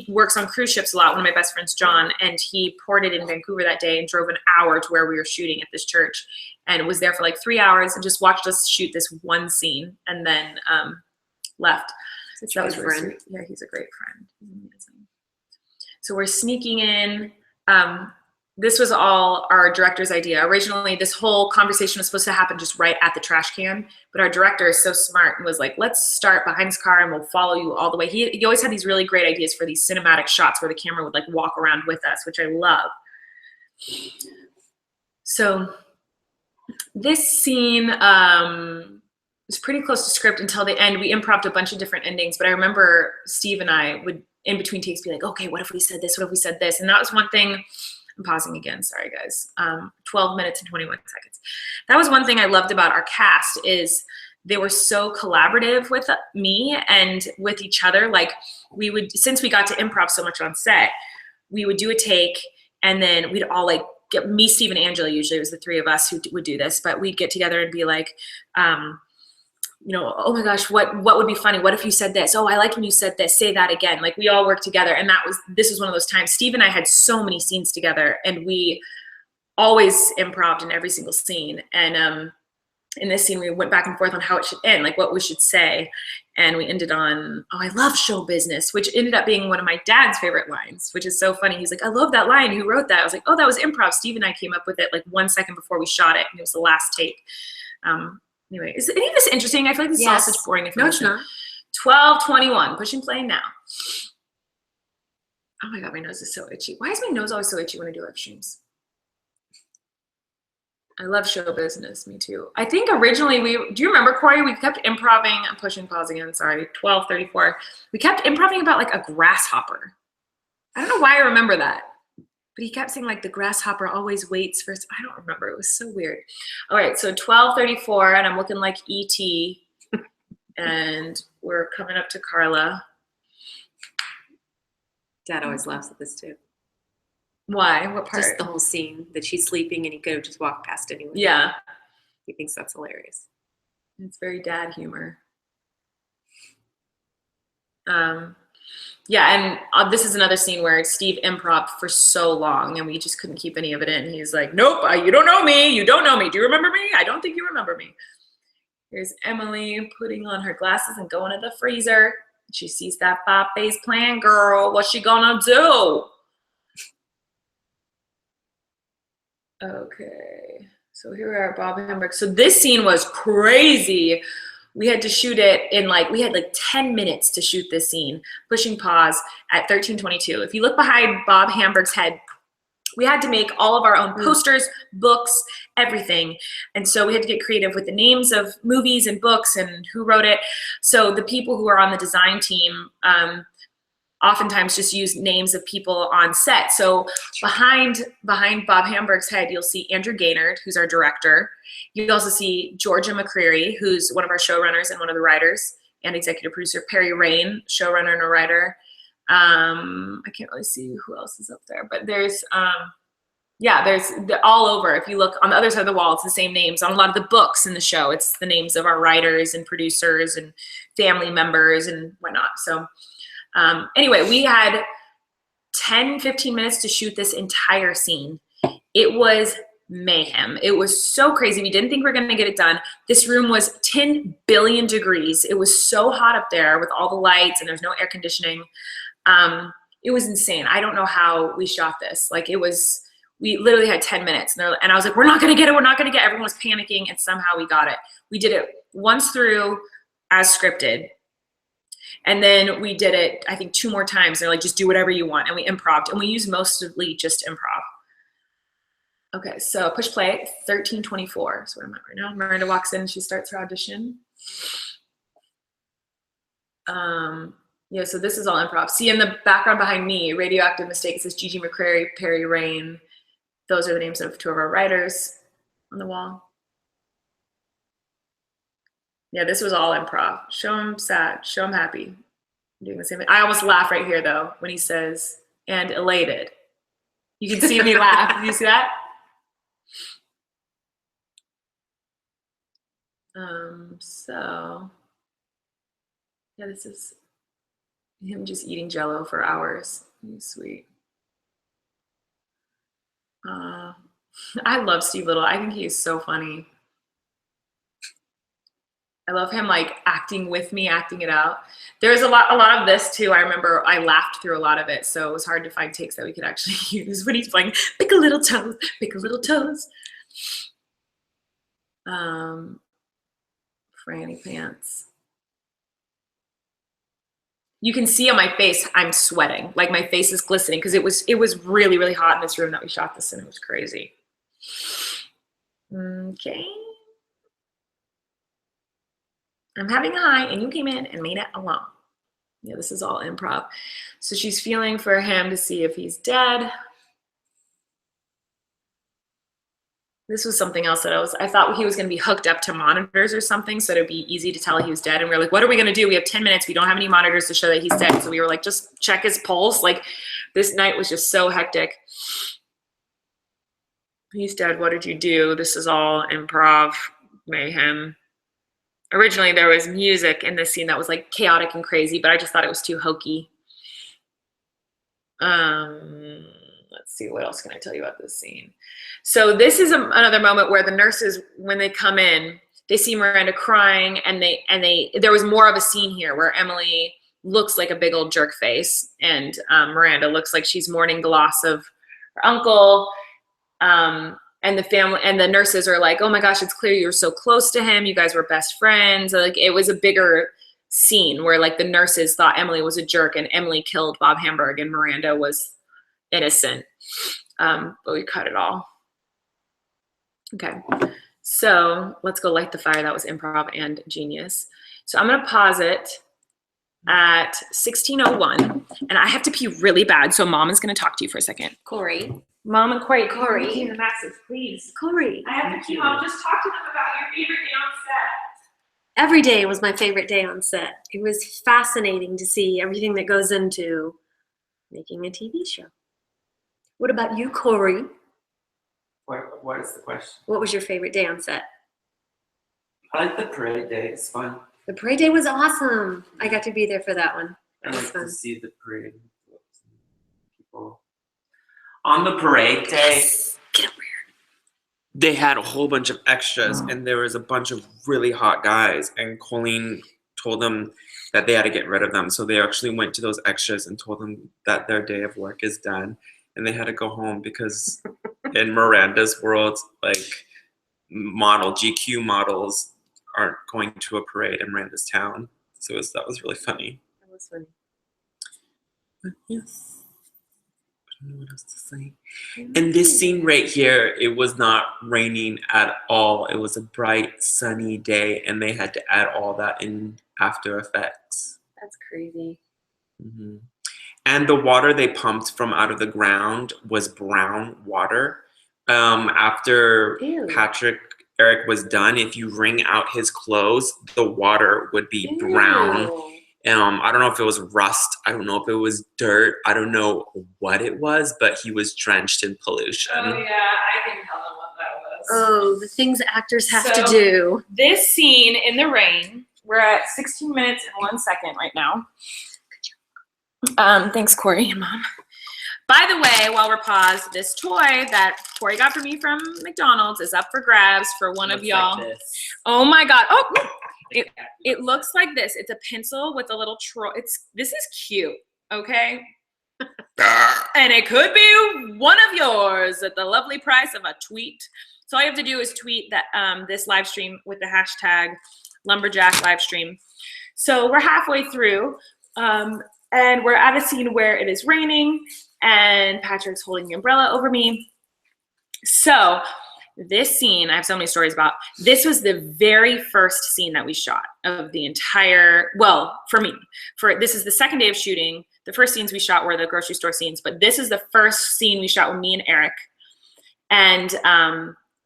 works on cruise ships a lot, one of my best friends, John, and he ported in Vancouver that day and drove an hour to where we were shooting at this church, and was there for like 3 hours and just watched us shoot this one scene, and then left. So that was really sweet. Yeah, he's a great friend. He's amazing. So we're sneaking in. This was all our director's idea. Originally, this whole conversation was supposed to happen just right at the trash can, but our director is so smart and was like, let's start behind this car and we'll follow you all the way. He always had these really great ideas for these cinematic shots where the camera would like walk around with us, which I love. So this scene was pretty close to script until the end. We improvised a bunch of different endings, but I remember Steve and I would, in between takes, be like, okay, what if we said this? What if we said this? And that was one thing I'm pausing again, sorry guys. 12 minutes and 21 seconds. That was one thing I loved about our cast is they were so collaborative with me and with each other. Like we would, since we got to improv so much on set, we would do a take and then we'd all like get me, Steve, and Angela, usually it was the three of us who would do this, but we'd get together and be like, you know, oh my gosh, what would be funny? What if you said this? Oh, I liked when you said this, say that again. Like we all worked together and this was one of those times. Steve and I had so many scenes together and we always improv'd in every single scene. And in this scene, we went back and forth on how it should end, like what we should say. And we ended on, oh, I love show business, which ended up being one of my dad's favorite lines, which is so funny. He's like, I love that line. Who wrote that? I was like, oh, that was improv. Steve and I came up with it like 1 second before we shot it. And it was the last take. Anyway, is any of this interesting? I feel like this is all such boring information. No, it's not. 12:21, pushing play now. Oh my God, my nose is so itchy. Why is my nose always so itchy when I do live streams? I love show business, me too. I think originally do you remember, Corey, we kept improving, I'm pushing pause again, sorry, 12:34. We kept improving about like a grasshopper. I don't know why I remember that, but he kept saying like the grasshopper always waits for, I don't remember, it was so weird. All right, so 12:34 and I'm looking like E.T. and we're coming up to Carla. Dad always laughs at this too. Why? What part? Just the whole scene that she's sleeping and he could have just walked past anyway. Yeah. He thinks that's hilarious. It's very dad humor. Yeah, and this is another scene where Steve improv for so long and we just couldn't keep any of it in. He's like, nope, you don't know me. You don't know me. Do you remember me? I don't think you remember me. Here's Emily putting on her glasses and going to the freezer. She sees that 5-phase plan, girl. What's she gonna do? Okay, so here we are at Bob Hamburg. So this scene was crazy. We had to shoot it in we had like 10 minutes to shoot this scene, pushing pause at 13:22. If you look behind Bob Hamburg's head, we had to make all of our own posters, books, everything. And so we had to get creative with the names of movies and books and who wrote it. So the people who are on the design team, oftentimes just use names of people on set. So behind Bob Hamburg's head, you'll see Andrew Gaynard, who's our director. You also see Georgia McCreary, who's one of our showrunners and one of the writers, and executive producer. Perry Rain, showrunner and a writer. I can't really see who else is up there, but there's they're all over. If you look on the other side of the wall, it's the same names. On a lot of the books in the show, it's the names of our writers and producers and family members and whatnot. So anyway, we had 10-15 minutes to shoot this entire scene. It was mayhem. It was so crazy. We didn't think we were going to get it done. This room was 10 billion degrees. It was so hot up there with all the lights and there's no air conditioning. It was insane. I don't know how we shot this. We literally had 10 minutes and I was like, we're not going to get it. We're not going to get it. Everyone was panicking and somehow we got it. We did it once through as scripted. And then we did it, I think, 2 more times. They're like, just do whatever you want. And we improv'd. And we used mostly just improv. Okay, so push play, 13:24. So where am I right now? Miranda walks in and she starts her audition. Yeah, so this is all improv. See in the background behind me, Radioactive Mistake, it says Gigi McCrary, Perry Rain. Those are the names of 2 of our writers on the wall. Yeah, this was all improv. Show him sad, show him happy. I'm doing the same thing. I almost laugh right here though when he says, and elated. You can see me laugh. Do you see that? So, yeah, this is him just eating Jell-O for hours. He's sweet. I love Steve Little. I think he is so funny. I love him acting with me, acting it out. There's a lot of this too. I remember I laughed through a lot of it, so it was hard to find takes that we could actually use when he's playing pick a little toes, pick a little toes. Franny pants. You can see on my face I'm sweating, like my face is glistening because it was really, really hot in this room that we shot this in. It was crazy. Okay. I'm having a high and you came in and made it alone. Yeah, this is all improv. So she's feeling for him to see if he's dead. This was something else that I thought he was going to be hooked up to monitors or something, so it'd be easy to tell he was dead. And we were like, what are we going to do? We have 10 minutes. We don't have any monitors to show that he's dead. So we were like, just check his pulse. Like, this night was just so hectic. He's dead. What did you do? This is all improv mayhem. Originally, there was music in this scene that was like chaotic and crazy, but I just thought it was too hokey. Let's see, what else can I tell you about this scene? So this is another moment where the nurses, when they come in, they see Miranda crying, and there was more of a scene here where Emily looks like a big old jerk face, and Miranda looks like she's mourning the loss of her uncle. And the family and the nurses are like, oh my gosh, it's clear you were so close to him. You guys were best friends. Like, it was a bigger scene where like the nurses thought Emily was a jerk and Emily killed Bob Hamburg and Miranda was innocent. But we cut it all. Okay, so let's go light the fire. That was improv and genius. So I'm gonna pause it at 16:01, and I have to pee really bad, so Mom is gonna talk to you for a second. Corey. Mom and Corey, Corey. the masses, please. Corey. I have to pee, Mom. Just talk to them about your favorite day on set. Every day was my favorite day on set. It was fascinating to see everything that goes into making a TV show. What about you, Corey? What is the question? What was your favorite day on set? I like the parade day. It's fun. The parade day was awesome. I got to be there for that one. I That was like fun. to see the parade. People. On the parade day, Get over here. they had a whole bunch of extras, and there was a bunch of really hot guys, and Colleen told them that they had to get rid of them. So they actually went to those extras and told them that their day of work is done, and they had to go home because in Miranda's world, like GQ models aren't going to a parade in Miranda's town. So that was really funny. That was funny. But yes. I don't know what else to say. In this scene right here, it was not raining at all. It was a bright, sunny day, and they had to add all that in After Effects. That's crazy. Mm-hmm. And the water they pumped from out of the ground was brown water. After Ew. Eric was done, if you wring out his clothes, the water would be brown. Ew. I don't know if it was rust. I don't know if it was dirt. I don't know what it was, but he was drenched in pollution. Oh yeah, I can tell them what that was. Oh, the things actors have to So- do. This scene in the rain, we're at 16 minutes and 1 second right now. Thanks, Corey and Mom. By the way, while we're paused, this toy that Corey got for me from McDonald's is up for grabs for one of Looks y'all. like this. Oh my God. Oh, it looks like this. It's a pencil with a little this is cute, okay? And it could be one of yours at the lovely price of a tweet. So all you have to do is tweet that this live stream with the hashtag lumberjack live stream. So we're halfway through, and we're at a scene where it is raining and Patrick's holding the umbrella over me. So this scene, I have so many stories about. This was the very first scene that we shot of the entire, well, for me. This is the second day of shooting. The first scenes we shot were the grocery store scenes, but this is the first scene we shot with me and Eric. And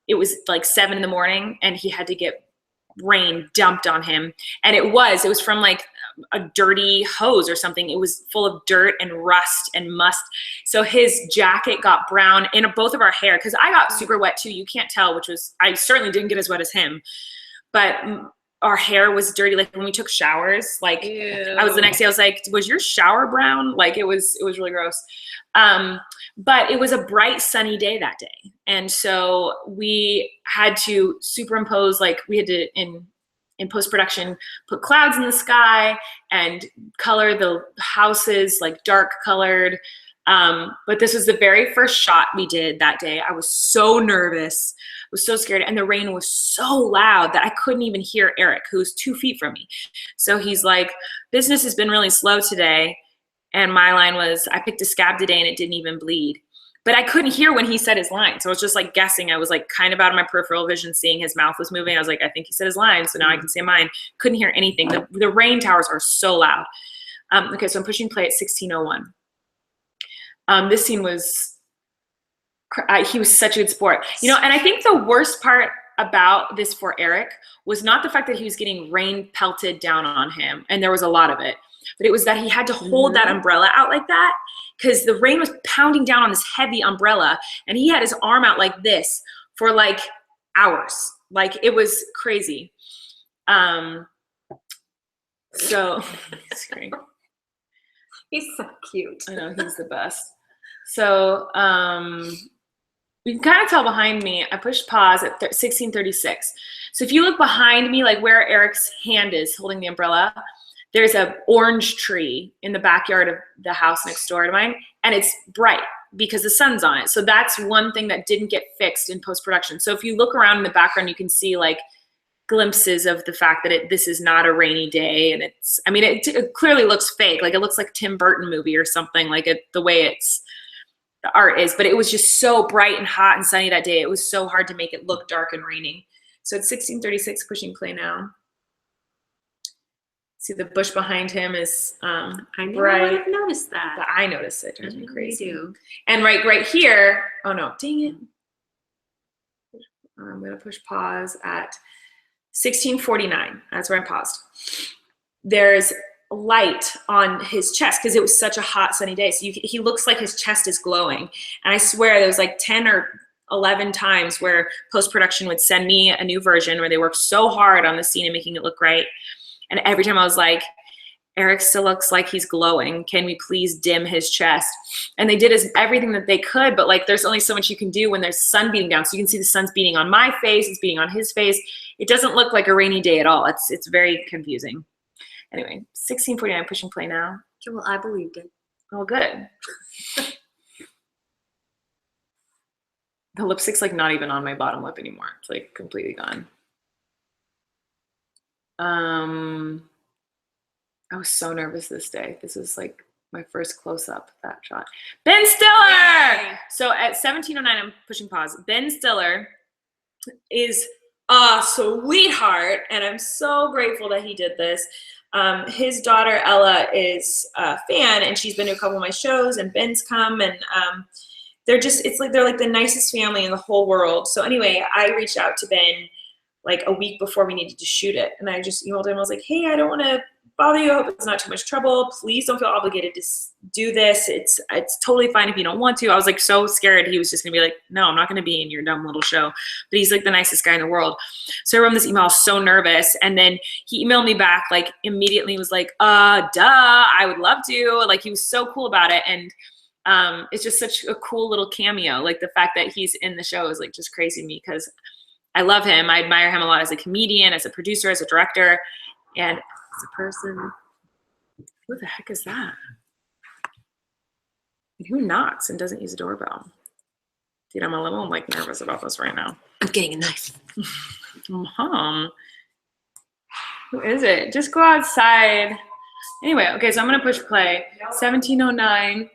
it was like 7 in the morning, and he had to get rain dumped on him. And it was from like a dirty hose or something. It was full of dirt and rust and must. So his jacket got brown in both of our hair, because I got super wet too. You can't tell, I certainly didn't get as wet as him, but our hair was dirty. Like when we took showers, like Ew. the next day I was like, was your shower brown? Like it was really gross. But it was a bright sunny day that day. And so we had to superimpose, like we had to, in post-production, put clouds in the sky and color the houses like dark colored. But this was the very first shot we did that day. I was so nervous, I was so scared. And the rain was so loud that I couldn't even hear Eric, who's 2 feet from me. So he's like, business has been really slow today. And my line was, I picked a scab today and it didn't even bleed. But I couldn't hear when he said his line. So I was just like guessing. I was like kind of out of my peripheral vision, seeing his mouth was moving. I was like, I think he said his line. So now I can say mine. Couldn't hear anything. The rain towers are so loud. Okay, so I'm pushing play at 16:01. This scene was he was such a good sport. You know, and I think the worst part about this for Eric was not the fact that he was getting rain pelted down on him, and there was a lot of it, but it was that he had to hold that umbrella out like that because the rain was pounding down on this heavy umbrella, and he had his arm out like this for like hours. Like, it was crazy. So it's great. He's so cute. I know, he's the best. So you can kind of tell behind me, I pushed pause at 1636. So if you look behind me, like where Eric's hand is holding the umbrella, there's an orange tree in the backyard of the house next door to mine, and it's bright because the sun's on it. So that's one thing that didn't get fixed in post-production. So if you look around in the background, you can see like glimpses of the fact that this is not a rainy day, and it's, I mean, it clearly looks fake. Like, it looks like a Tim Burton movie or something, like the way the art is, but it was just so bright and hot and sunny that day. It was so hard to make it look dark and raining. So it's 1636, pushing play now. See, the bush behind him is I never bright. would have noticed that. But I noticed it. It drives me I crazy. do. And right here, oh no, dang it. I'm gonna push pause at 1649. That's where I paused. There's light on his chest because it was such a hot sunny day. So he looks like his chest is glowing. And I swear there was like 10 or 11 times where post-production would send me a new version where they worked so hard on the scene and making it look right. And every time I was like, Eric still looks like he's glowing. Can we please dim his chest? And they did everything that they could, but like there's only so much you can do when there's sun beating down. So you can see the sun's beating on my face, it's beating on his face. It doesn't look like a rainy day at all. It's very confusing. Anyway, 1649, pushing play now. Okay, well, I believed it. Oh, good. The lipstick's like not even on my bottom lip anymore. It's like completely gone. I was so nervous this day. This was like my first close-up, that shot. Ben Stiller! Yay! So at 1709, I'm pushing pause. Ben Stiller is a sweetheart, and I'm so grateful that he did this. His daughter, Ella, is a fan, and she's been to a couple of my shows, and Ben's come, and they're like the nicest family in the whole world. So anyway, I reached out to Ben like a week before we needed to shoot it, and I just emailed him. I was like, hey, I don't want to bother you. I hope it's not too much trouble. Please don't feel obligated to do this. It's totally fine if you don't want to. I was like so scared he was just gonna be like, no, I'm not gonna be in your dumb little show. But he's like the nicest guy in the world. So I wrote him this email, I was so nervous, and then he emailed me back like immediately. Was like, duh, I would love to. Like, he was so cool about it, and it's just such a cool little cameo. Like, the fact that he's in the show is like just crazy to me because I love him. I admire him a lot as a comedian, as a producer, as a director, and as a person. Who the heck is that? And who knocks and doesn't use a doorbell? Dude, I'm a little like nervous about this right now. I'm getting a knife. Mom, who is it? Just go outside. Anyway, okay, so I'm gonna push play. 1709.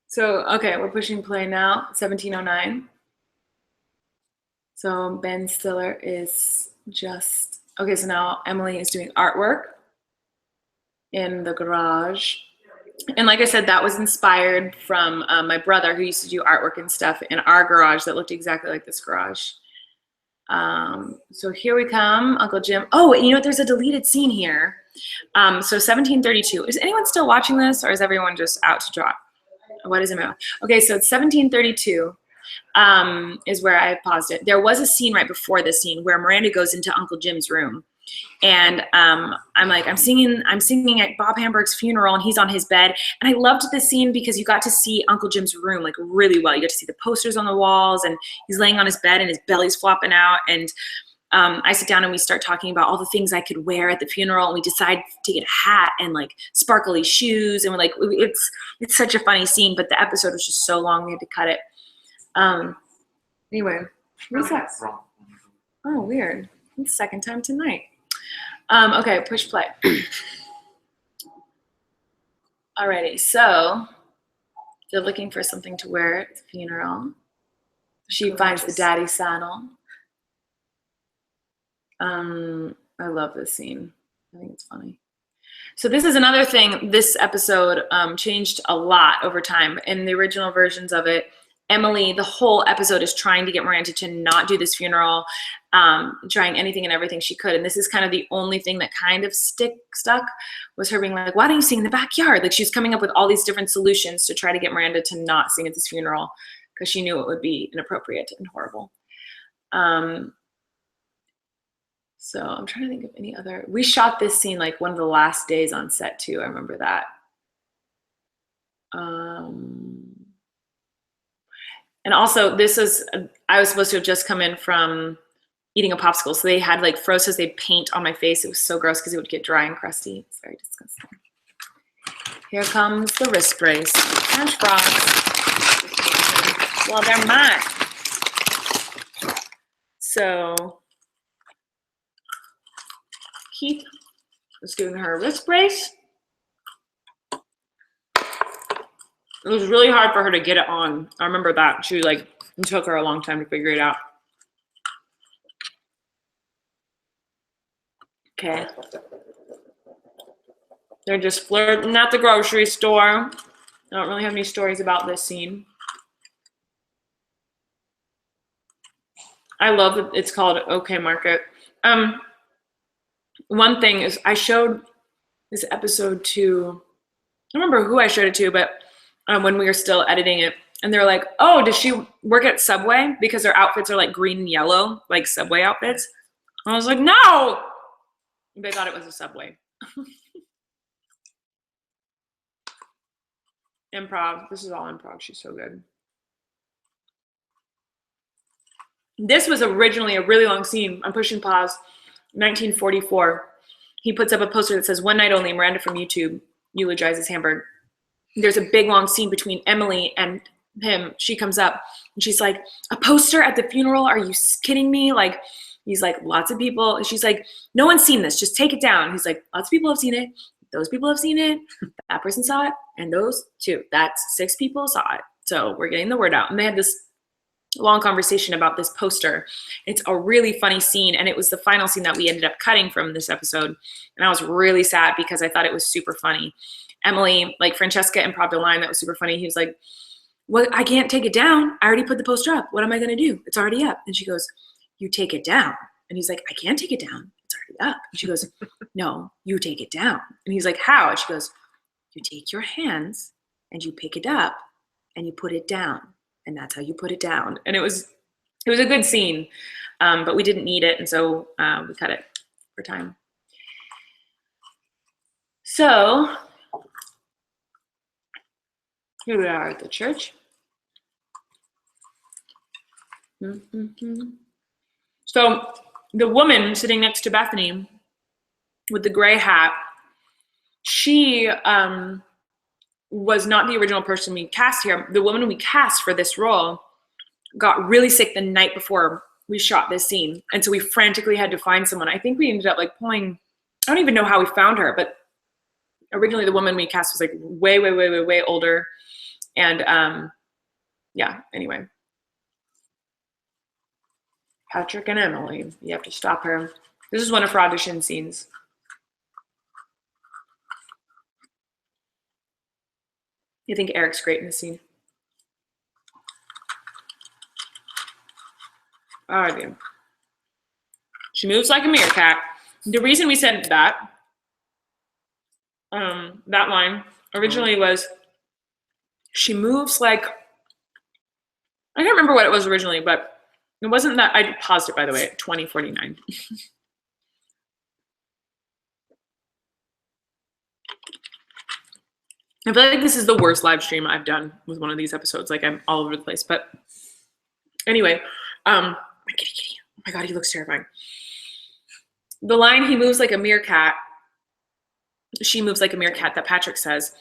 So, okay, we're pushing play now. 1709. So Ben Stiller is just, okay, so now Emily is doing artwork in the garage. And like I said, that was inspired from my brother, who used to do artwork and stuff in our garage that looked exactly like this garage. So here we come, Uncle Jim. Oh, you know what? There's a deleted scene here. So 1732. Is anyone still watching this, or is everyone just out to dry? What is it? Okay, so it's 1732. Is where I paused it. There was a scene right before this scene where Miranda goes into Uncle Jim's room, and I'm singing at Bob Hamburg's funeral, and he's on his bed. And I loved this scene because you got to see Uncle Jim's room like really well. You got to see the posters on the walls, and he's laying on his bed and his belly's flopping out. And I sit down and we start talking about all the things I could wear at the funeral, and we decide to get a hat and like sparkly shoes, and we're like, it's such a funny scene, but the episode was just so long we had to cut it. Anyway, what's that? Oh, weird. It's the second time tonight. Okay, push play. Alrighty, so they're looking for something to wear at the funeral. She finds the daddy saddle. I love this scene. I think it's funny. So this is another thing. This episode changed a lot over time. In the original versions of it, Emily, the whole episode is trying to get Miranda to not do this funeral, trying anything and everything she could. And this is kind of the only thing that kind of stuck was her being like, why don't you sing in the backyard? Like, she's coming up with all these different solutions to try to get Miranda to not sing at this funeral because she knew it would be inappropriate and horrible. So I'm trying to think of any other. We shot this scene like one of the last days on set too. I remember that. And also, I was supposed to have just come in from eating a popsicle. So they had like Froze they paint on my face. It was so gross because it would get dry and crusty. It's very disgusting. Here comes the wrist brace. French fries. Well, they're mine. So Keith was giving her a wrist brace. It was really hard for her to get it on. I remember that. It took her a long time to figure it out. Okay. They're just flirting at the grocery store. I don't really have any stories about this scene. I love that it's called OK Market. One thing is I showed this episode to, I don't remember who I showed it to, but when we were still editing it, and they're like, oh, does she work at Subway? Because her outfits are like green and yellow, like Subway outfits. I was like, no! They thought it was a Subway. Improv. This is all improv. She's so good. This was originally a really long scene. I'm pushing pause. 1944. He puts up a poster that says, one night only, Miranda from YouTube eulogizes Hamburg. There's a big long scene between Emily and him. She comes up and she's like, a poster at the funeral? Are you kidding me? Like, he's like, lots of people. And she's like, no one's seen this. Just take it down. He's like, lots of people have seen it. Those people have seen it. That person saw it. And those two. That's 6 people saw it. So we're getting the word out. And they had this long conversation about this poster. It's a really funny scene. And it was the final scene that we ended up cutting from this episode. And I was really sad because I thought it was super funny. Emily, like Francesca improv a line that was super funny. He was like, well, I can't take it down. I already put the poster up. What am I going to do? It's already up. And she goes, you take it down. And he's like, I can't take it down. It's already up. And she goes, no, you take it down. And he's like, how? And she goes, you take your hands and you pick it up and you put it down. And that's how you put it down. And it was a good scene, but we didn't need it. And so we cut it for time. So here we are at the church. So the woman sitting next to Bethany with the gray hat, she was not the original person we cast here. The woman we cast for this role got really sick the night before we shot this scene. And so we frantically had to find someone. I think we ended up like pulling, I don't even know how we found her, but originally the woman we cast was like way older. And yeah, anyway. Patrick and Emily, you have to stop her. This is one of her audition scenes. You think Eric's great in this scene? Oh, I do. She moves like a meerkat. The reason we said that, that line originally was, she moves like, I can't remember what it was originally, but it wasn't that, I paused it by the way at 20:49. I feel like this is the worst live stream I've done with one of these episodes. Like I'm all over the place, but anyway, my kitty. Oh my God, he looks terrifying. The line, he moves like a meerkat, she moves like a meerkat, that Patrick says.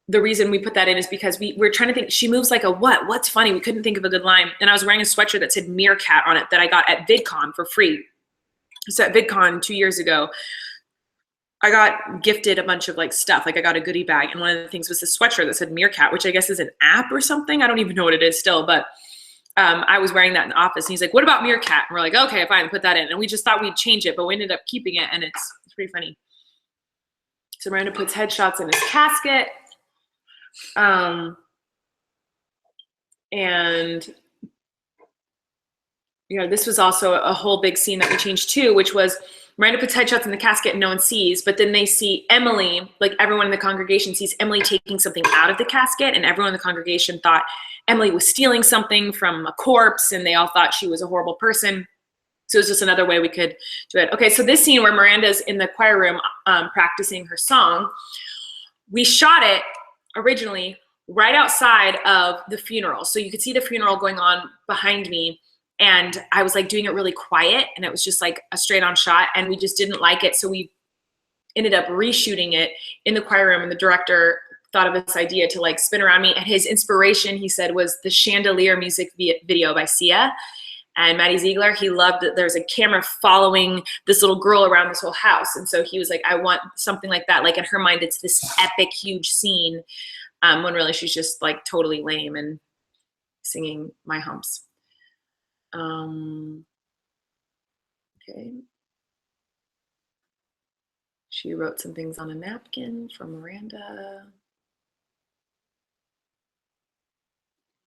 The reason we put that in is because we're trying to think, she moves like a what? What's funny? We couldn't think of a good line. And I was wearing a sweatshirt that said meerkat on it that I got at VidCon for free. So at VidCon 2 years ago, I got gifted a bunch of like stuff. Like I got a goodie bag. And one of the things was this sweatshirt that said meerkat, which I guess is an app or something. I don't even know what it is still, but I was wearing that in the office. And he's like, what about meerkat? And we're like, okay, fine, put that in. And we just thought we'd change it, but we ended up keeping it. And it's pretty funny. So Miranda puts headshots in his casket. And you know, this was also a whole big scene that we changed too, which was Miranda puts headshots in the casket and no one sees, but then they see Emily, like everyone in the congregation sees Emily taking something out of the casket, and everyone in the congregation thought Emily was stealing something from a corpse, and they all thought she was a horrible person. So it was just another way we could do it. Okay, so this scene where Miranda's in the choir room practicing her song, we shot it originally right outside of the funeral. So you could see the funeral going on behind me. And I was like doing it really quiet, and it was just like a straight on shot, and we just didn't like it. So we ended up reshooting it in the choir room, and the director thought of this idea to like spin around me. And his inspiration, he said, was the Chandelier music video by Sia and Maddie Ziegler. He loved that there's a camera following this little girl around this whole house. And so he was like, I want something like that. Like in her mind, it's this epic, huge scene, when really she's just like totally lame and singing My Humps. Okay. She wrote some things on a napkin for Miranda.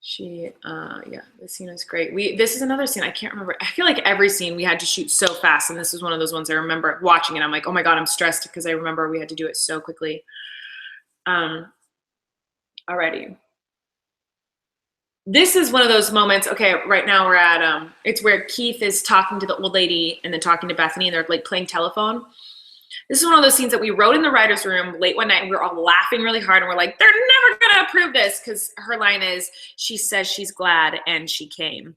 She, yeah, the scene was great. This is another scene, I can't remember. I feel like every scene we had to shoot so fast, and this was one of those ones I remember watching it. I'm like, oh my God, I'm stressed because I remember we had to do it so quickly. Alrighty. This is one of those moments, okay, right now we're at, it's where Keith is talking to the old lady and then talking to Bethany, and they're like playing telephone. This is one of those scenes that we wrote in the writer's room late one night, and we were all laughing really hard, and we're like, they're never gonna approve this, because her line is, she says she's glad and she came.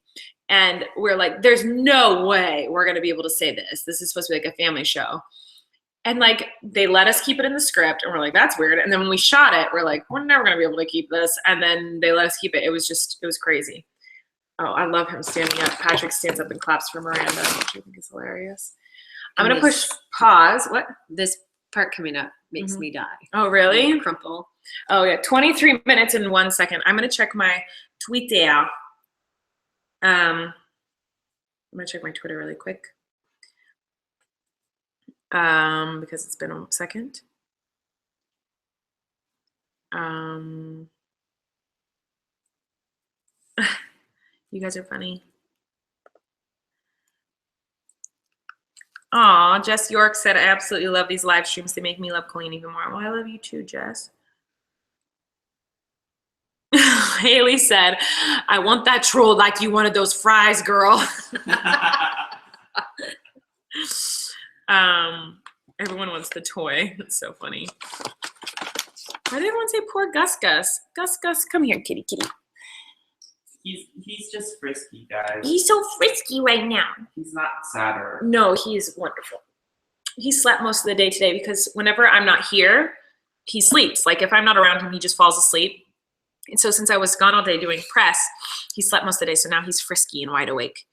And we're like, there's no way we're gonna be able to say this. This is supposed to be like a family show. And like, they let us keep it in the script, and we're like, that's weird. And then when we shot it, we're like, we're never gonna be able to keep this. And then they let us keep it. It was crazy. Oh, I love him standing up. Patrick stands up and claps for Miranda, which I think is hilarious. I'm gonna push pause. What? This part coming up makes me die. Oh, really? Crumple. Oh yeah, 23 minutes and 1 second. I'm gonna check my Twitter. I'm gonna check my Twitter really quick. Because it's been a second. You guys are funny. Aw, Jess York said, I absolutely love these live streams. They make me love Colleen even more. Well, I love you too, Jess. Haley said, I want that troll like you wanted those fries, girl. Everyone wants the toy. That's so funny. Why did everyone say poor Gus Gus? Gus Gus, come here, kitty kitty. He's just frisky, guys. He's so frisky right now. He's not sadder. No, he's wonderful. He slept most of the day today because whenever I'm not here, he sleeps. Like if I'm not around him, he just falls asleep. And so since I was gone all day doing press, he slept most of the day. So now he's frisky and wide awake.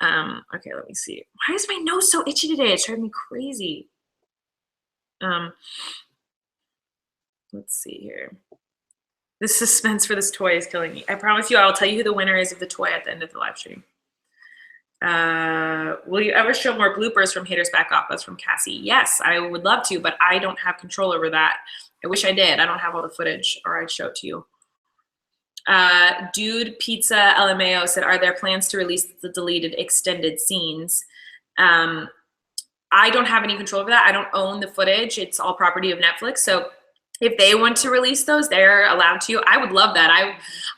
Okay, let me see. Why is my nose so itchy today? It's driving me crazy. Let's see here. The suspense for this toy is killing me. I promise you, I will tell you who the winner is of the toy at the end of the live stream. Will you ever show more bloopers from Haters Back Off? That's from Cassie. Yes, I would love to, but I don't have control over that. I wish I did. I don't have all the footage, or I'd show it to you. Dude Pizza LMAO said, are there plans to release the deleted extended scenes? I don't have any control over that. I don't own the footage. It's all property of Netflix. So if they want to release those, they're allowed to. I would love that.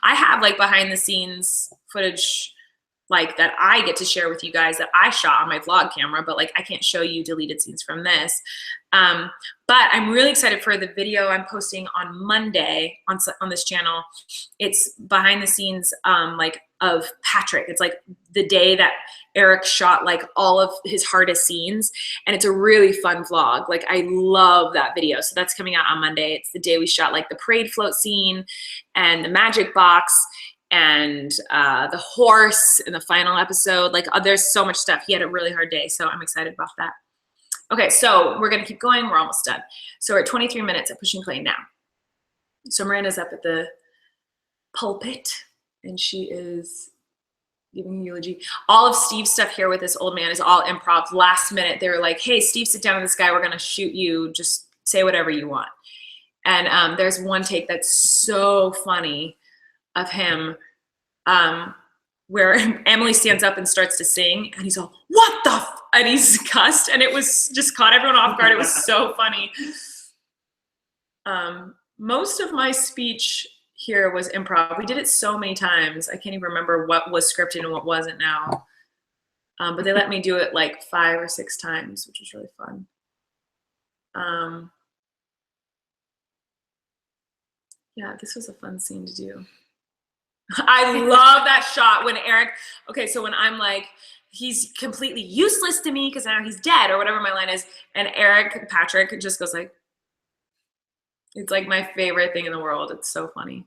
I have like behind the scenes footage like that I get to share with you guys that I shot on my vlog camera, but like I can't show you deleted scenes from this. But I'm really excited for the video I'm posting on Monday on this channel. It's behind the scenes like of Patrick. It's like the day that Eric shot like all of his hardest scenes, and it's a really fun vlog. Like I love that video. So that's coming out on Monday. It's the day we shot like the parade float scene and the magic box and the horse in the final episode. Like there's so much stuff. He had a really hard day, so I'm excited about that. Okay, so we're gonna keep going. We're almost done. So we're at 23 minutes at pushing play now. So Miranda's up at the pulpit and she is giving a eulogy. All of Steve's stuff here with this old man is all improv. Last minute, they were like, hey, Steve, sit down with this guy. We're gonna shoot you. Just say whatever you want. And there's one take that's so funny of him where Emily stands up and starts to sing, and he's all, "What the?" And he's cussed, and it was just caught everyone off guard. It was so funny. Most of my speech here was improv. We did it so many times. I can't even remember what was scripted and what wasn't now. But they let me do it like 5 or 6 times, which was really fun. Yeah, this was a fun scene to do. I love that shot when Eric, okay, so when I'm like, he's completely useless to me because now he's dead or whatever my line is, and Patrick just goes like, it's like my favorite thing in the world. It's so funny.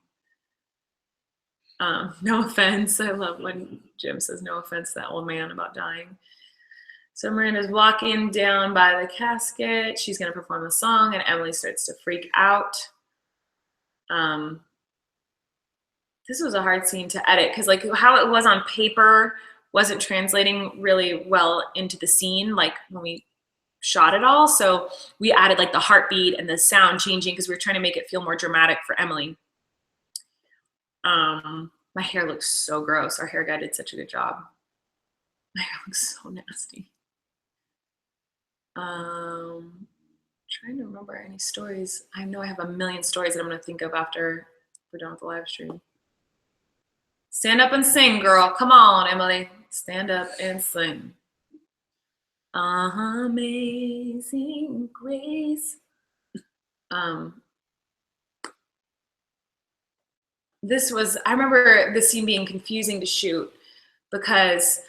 No offense. I love when Jim says no offense to that old man about dying. So Miranda's walking down by the casket. She's going to perform the song, and Emily starts to freak out. This was a hard scene to edit because like how it was on paper wasn't translating really well into the scene, like when we shot it all. So we added like the heartbeat and the sound changing because we were trying to make it feel more dramatic for Emily. My hair looks so gross. Our hair guy did such a good job. My hair looks so nasty. Trying to remember any stories. I know I have a million stories that I'm going to think of after we're done with the live stream. Stand up and sing, girl. Come on, Emily. Stand up and sing. Amazing grace. This was, I remember the scene being confusing to shoot because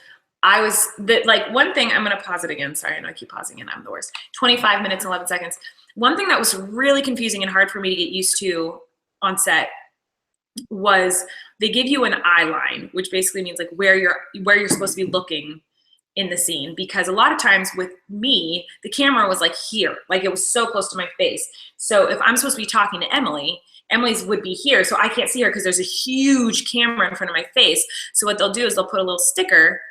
one thing, I'm gonna pause it again. Sorry, I know I keep pausing and I'm the worst. 25 minutes and 11 seconds. One thing that was really confusing and hard for me to get used to on set was they give you an eye line, which basically means like where you're supposed to be looking in the scene, because a lot of times with me, the camera was like here, like it was so close to my face. So if I'm supposed to be talking to Emily's would be here, so I can't see her because there's a huge camera in front of my face. So what they'll do is they'll put a little sticker,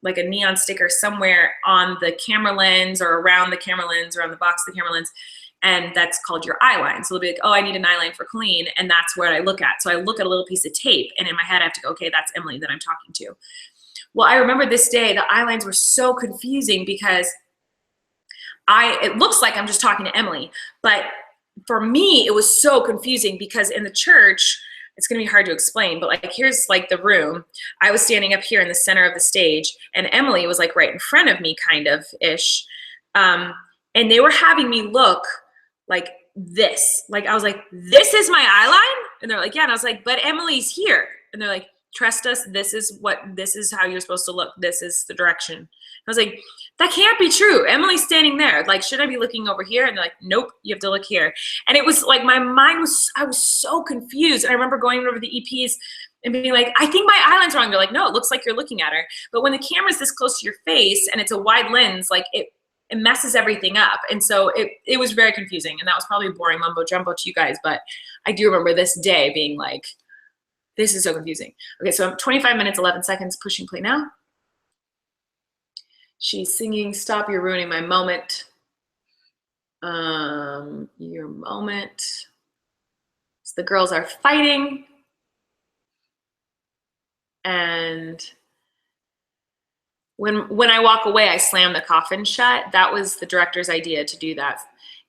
like a neon sticker somewhere on the camera lens or around the camera lens or on the box of the camera lens, and that's called your eye line. So they'll be like, oh, I need an eye line for Colleen, and that's where I look at. So I look at a little piece of tape, and in my head I have to go, okay, that's Emily that I'm talking to. Well, I remember this day, the eye lines were so confusing because it looks like I'm just talking to Emily, but for me, it was so confusing because in the church, it's gonna be hard to explain, but like here's like the room. I was standing up here in the center of the stage, and Emily was like right in front of me, kind of ish. And they were having me look like this. Like I was like, this is my eye line? And they're like, yeah. And I was like, but Emily's here. And they're like, trust us, this is how you're supposed to look. This is the direction. I was like, that can't be true. Emily's standing there. Like, should I be looking over here? And they're like, nope, you have to look here. And it was like, I was so confused. And I remember going over the EPs and being like, I think my eye line's wrong. They're like, no, it looks like you're looking at her. But when the camera's this close to your face and it's a wide lens, like it messes everything up. And so it was very confusing. And that was probably boring mumbo jumbo to you guys. But I do remember this day being like, this is so confusing. Okay, so I'm 25 minutes, 11 seconds, pushing play now. She's singing, stop, you're ruining my moment. Your moment. So the girls are fighting. And when I walk away, I slam the coffin shut. That was the director's idea to do that.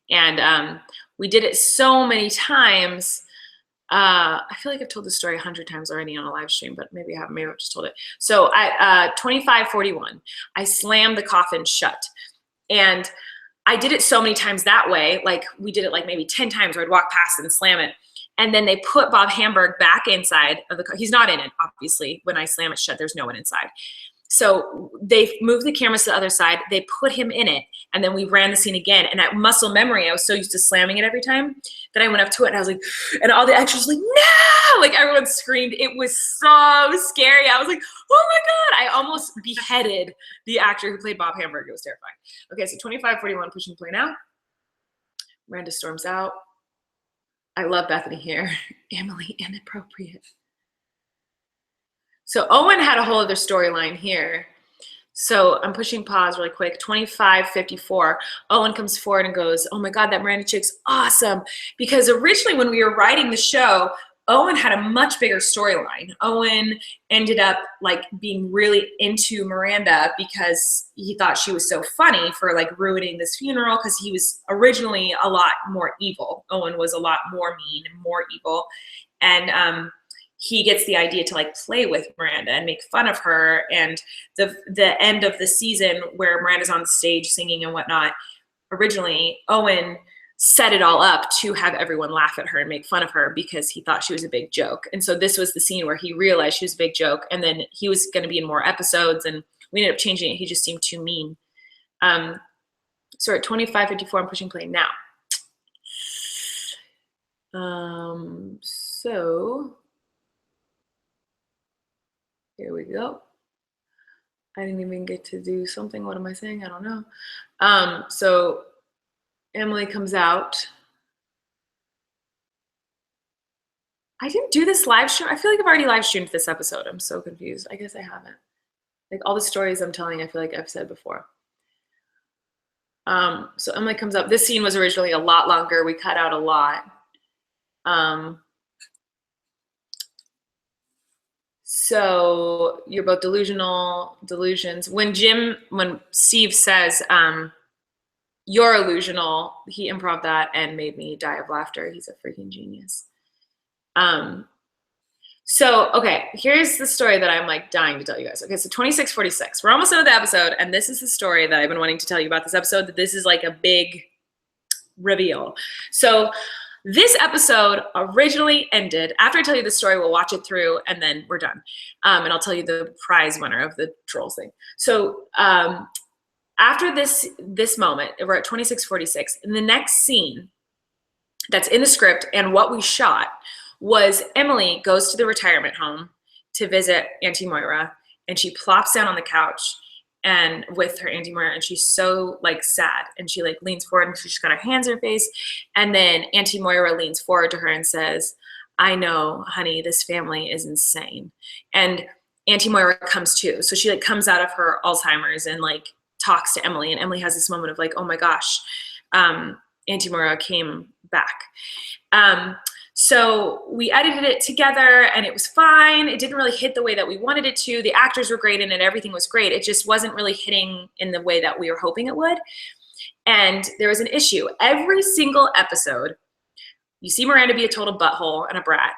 And we did it so many times. I feel like I've told this story 100 times already on a live stream, but maybe I haven't. Maybe I've just told it. So at 25:41, I slammed the coffin shut. And I did it so many times that way. Like we did it like maybe 10 times where I'd walk past it and slam it. And then they put Bob Hamburg back inside of the car. He's not in it, obviously. When I slam it shut, there's no one inside. So they moved the cameras to the other side. They put him in it. And then we ran the scene again. And at muscle memory, I was so used to slamming it every time that I went up to it and I was like, and all the extras were like, no! Like everyone screamed. It was so scary. I was like, oh my God. I almost beheaded the actor who played Bob Hamburg. It was terrifying. Okay, so 25:41, pushing play now. Miranda storms out. I love Bethany here. Emily, inappropriate. So Owen had a whole other storyline here. So I'm pushing pause really quick. 25:54. Owen comes forward and goes, oh my God, that Miranda chick's awesome. Because originally when we were writing the show, Owen had a much bigger storyline. Owen ended up like being really into Miranda because he thought she was so funny for like ruining this funeral, because he was originally a lot more evil. Owen was a lot more mean and more evil. And he gets the idea to like play with Miranda and make fun of her. And the end of the season where Miranda's on the stage singing and whatnot, originally Owen set it all up to have everyone laugh at her and make fun of her because he thought she was a big joke. And so this was the scene where he realized she was a big joke, and then he was going to be in more episodes, and we ended up changing it. He just seemed too mean. So we're at 25:54, I'm pushing play now. So here we go. I didn't even get to do something. What am I saying? I don't know. So Emily comes out. I didn't do this live stream. I feel like I've already live streamed this episode. I'm so confused. I guess I haven't. Like all the stories I'm telling, I feel like I've said before. So Emily comes up. This scene was originally a lot longer. We cut out a lot. So you're both delusions. When Steve says, you're illusional, he improv that and made me die of laughter. He's a freaking genius. So, okay, here's the story that I'm like dying to tell you guys. Okay, so 26:46. We're almost done with the episode, and this is the story that I've been wanting to tell you about this episode, that this is like a big reveal. So this episode originally ended, after I tell you the story, we'll watch it through and then we're done. And I'll tell you the prize winner of the trolls thing. So after this moment, we're at 26:46, and the next scene that's in the script and what we shot was Emily goes to the retirement home to visit Auntie Moira, and she plops down on the couch and with her Auntie Moira, and she's so like sad, and she like leans forward and she's got her hands in her face, and then Auntie Moira leans forward to her and says, I know, honey, this family is insane. And Auntie Moira comes too. So she like comes out of her Alzheimer's and like talks to Emily, and Emily has this moment of like, oh my gosh, Auntie Moira came back. So we edited it together and it was fine. It didn't really hit the way that we wanted it to. The actors were great in it. Everything was great. It just wasn't really hitting in the way that we were hoping it would. And there was an issue. Every single episode, you see Miranda be a total butthole and a brat,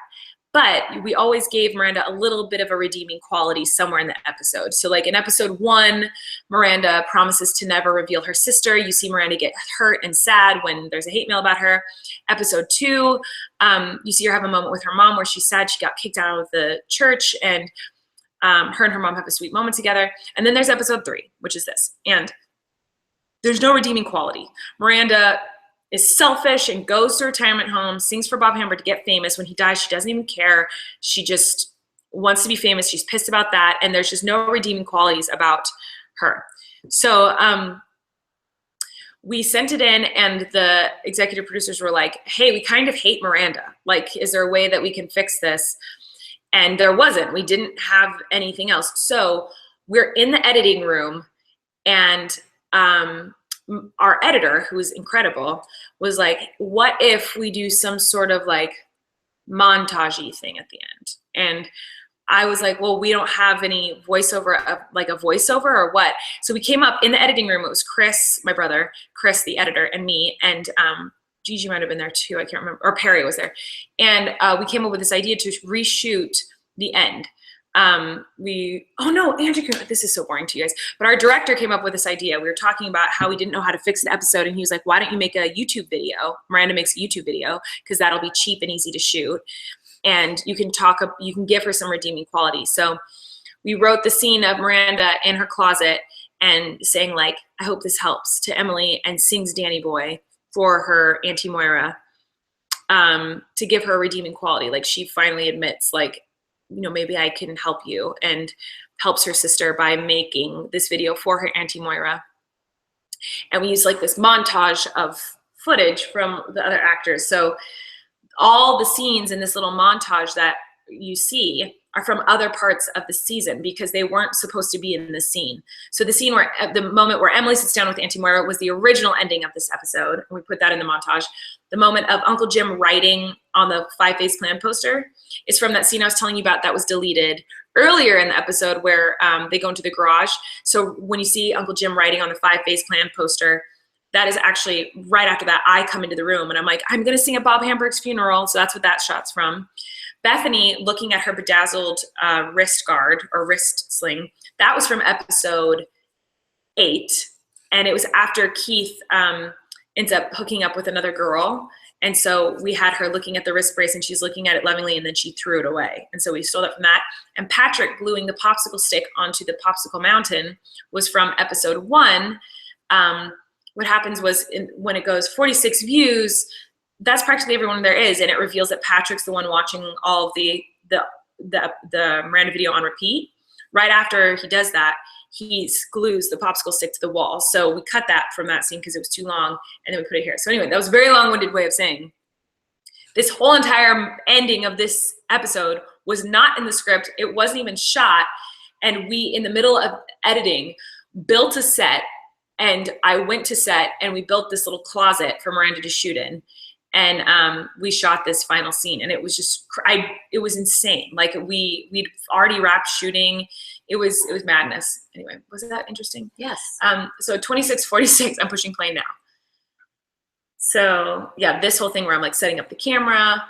but we always gave Miranda a little bit of a redeeming quality somewhere in the episode. So like in episode 1, Miranda promises to never reveal her sister. You see Miranda get hurt and sad when there's a hate mail about her. Episode 2, you see her have a moment with her mom where she's sad she got kicked out of the church, and her and her mom have a sweet moment together. And then there's episode 3, which is this. And there's no redeeming quality. Miranda is selfish and goes to retirement home, sings for Bob Hammer to get famous. When he dies, she doesn't even care. She just wants to be famous. She's pissed about that. And there's just no redeeming qualities about her. So we sent it in, and the executive producers were like, hey, we kind of hate Miranda. Like, is there a way that we can fix this? And there wasn't. We didn't have anything else. So we're in the editing room, and our editor, who was incredible, was like, what if we do some sort of like montage-y thing at the end? And I was like, well, we don't have any voiceover, like a voiceover or what? So we came up in the editing room. It was Chris, my brother, Chris, the editor, and me, and Gigi might have been there too. I can't remember, or Perry was there. And we came up with this idea to reshoot the end. Oh no, Andrew, this is so boring to you guys, but our director came up with this idea. We were talking about how we didn't know how to fix the episode, and he was like, why don't you make a YouTube video? Miranda makes a YouTube video because that'll be cheap and easy to shoot, and you can give her some redeeming quality. So we wrote the scene of Miranda in her closet and saying like, I hope this helps, to Emily, and sings Danny Boy for her Auntie Moira, to give her a redeeming quality. Like, she finally admits like, you know, maybe I can help you, and helps her sister by making this video for her Auntie Moira. And we use like this montage of footage from the other actors. So all the scenes in this little montage that you see are from other parts of the season because they weren't supposed to be in the scene. So the scene where, at the moment where Emily sits down with Auntie Moira was the original ending of this episode. And we put that in the montage. The moment of Uncle Jim writing on the 5-phase plan poster is from that scene I was telling you about that was deleted earlier in the episode where they go into the garage. So when you see Uncle Jim writing on the 5-phase plan poster, that is actually right after that. I come into the room and I'm like, I'm going to sing at Bob Hamburg's funeral. So that's what that shot's from. Bethany looking at her bedazzled wrist guard or wrist sling, that was from episode 8. And it was after Keith ends up hooking up with another girl. And so we had her looking at the wrist brace and she's looking at it lovingly and then she threw it away. And so we stole that from that. And Patrick gluing the popsicle stick onto the popsicle mountain was from episode 1. What happens was when it goes 46 views, that's practically everyone there is, and it reveals that Patrick's the one watching all of the Miranda video on repeat. Right after he does that, he glues the popsicle stick to the wall. So we cut that from that scene because it was too long, and then we put it here. So anyway, that was a very long-winded way of saying this whole entire ending of this episode was not in the script. It wasn't even shot, and we, in the middle of editing, built a set, and I went to set, and we built this little closet for Miranda to shoot in. And we shot this final scene, and it was just, it was insane. Like we'd already wrapped shooting. It was madness. Anyway, was that interesting? Yes. So 26:46, I'm pushing play now. So yeah, this whole thing where I'm like setting up the camera.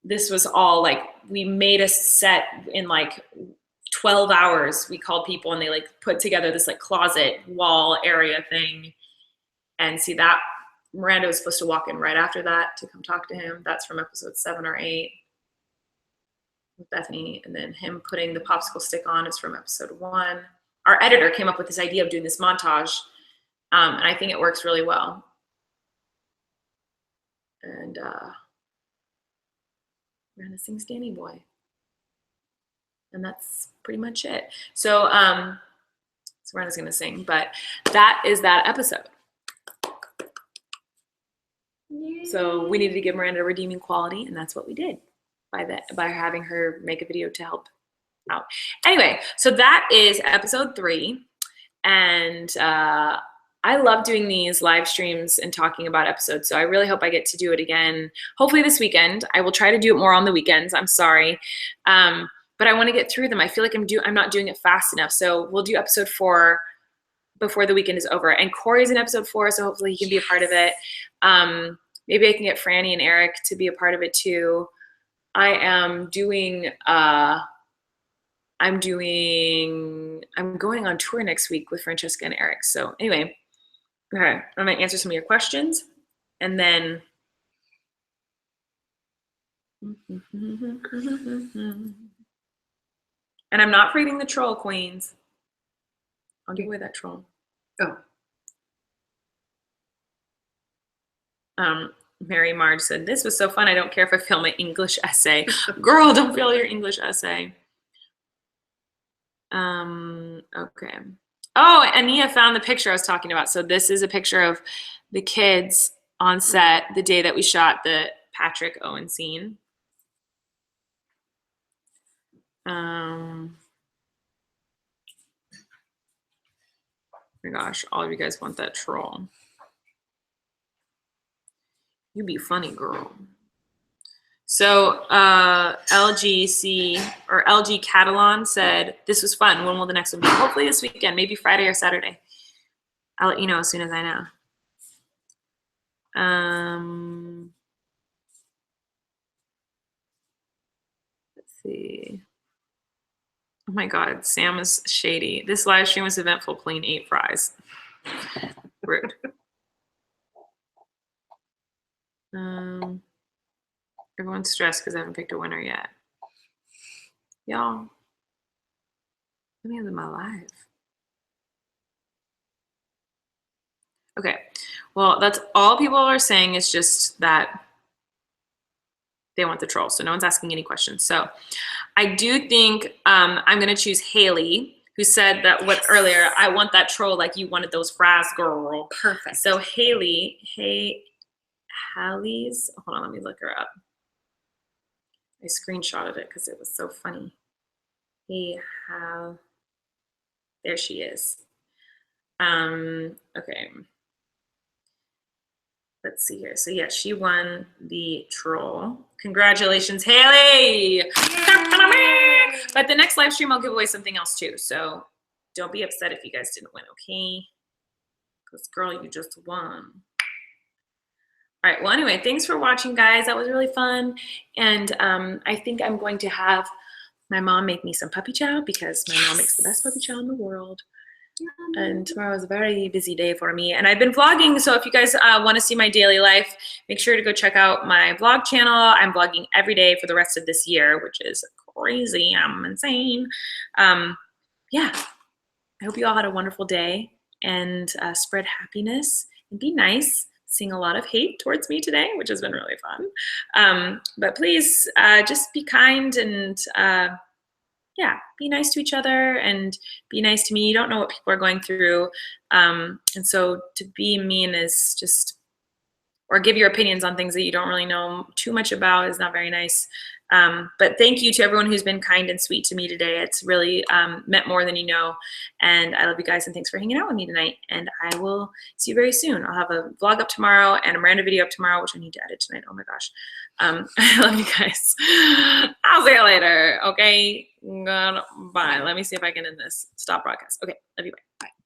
This was all like, we made a set in like 12 hours. We called people and they like put together this like closet wall area thing. And see that, Miranda was supposed to walk in right after that to come talk to him. That's from episode 7 or 8 with Bethany. And then him putting the popsicle stick on is from episode 1. Our editor came up with this idea of doing this montage. And I think it works really well. And Miranda sings Danny Boy. And that's pretty much it. So, so Miranda's gonna sing, but that is that episode. So we needed to give Miranda a redeeming quality, and that's what we did by having her make a video to help out. Anyway, so that is episode 3, and I love doing these live streams and talking about episodes, so I really hope I get to do it again, hopefully this weekend. I will try to do it more on the weekends. I'm sorry, but I want to get through them. I feel like I'm not doing it fast enough, so we'll do episode 4 before the weekend is over. And Corey's in episode 4, so hopefully he can be a part of it. Maybe I can get Franny and Eric to be a part of it too. I'm going on tour next week with Francesca and Eric. So anyway, okay, I'm gonna answer some of your questions and then and I'm not reading the troll, Queens. I'll give away that troll. Oh. Mary Marge said, this was so fun. I don't care if I fail my English essay. Girl, don't fail your English essay. Okay. Oh, Ania found the picture I was talking about. So this is a picture of the kids on set the day that we shot the Patrick Owen scene. Oh my gosh, all of you guys want that troll. You be funny, girl. So LGC or LG Catalan said, this was fun. When will the next one be? Hopefully this weekend, maybe Friday or Saturday. I'll let you know as soon as I know. Let's see. Oh my God, Sam is shady. This live stream was eventful. Plain 8 fries. Rude. Everyone's stressed because I haven't picked a winner yet. Y'all, let me live my life. Okay, well, that's all people are saying is just that they want the troll. So no one's asking any questions. So I do think I'm going to choose Haley, who said that earlier, I want that troll like you wanted those fries, girl. Perfect. So Haley, Hallie's, hold on, let me look her up. I screenshotted it because it was so funny. There she is. Okay. Let's see here. So yeah, she won the troll. Congratulations, Haley! But the next live stream, I'll give away something else too. So don't be upset if you guys didn't win, okay? Because girl, you just won. All right, well, anyway, thanks for watching, guys. That was really fun. And I think I'm going to have my mom make me some puppy chow because my mom makes the best puppy chow in the world. And tomorrow is a very busy day for me. And I've been vlogging, so if you guys want to see my daily life, make sure to go check out my vlog channel. I'm vlogging every day for the rest of this year, which is crazy. I'm insane. Yeah, I hope you all had a wonderful day and spread happiness and be nice. Seeing a lot of hate towards me today, which has been really fun. But please just be kind and yeah, be nice to each other and be nice to me. You don't know what people are going through. And so to be mean is just, or give your opinions on things that you don't really know too much about is not very nice. But thank you to everyone who's been kind and sweet to me today. It's really meant more than you know. And I love you guys and thanks for hanging out with me tonight. And I will see you very soon. I'll have a vlog up tomorrow and a Miranda video up tomorrow, which I need to edit tonight. Oh my gosh. I love you guys. I'll see you later. Okay. Goodbye. Let me see if I can end this. Stop broadcast. Okay. Love you. Bye. Bye.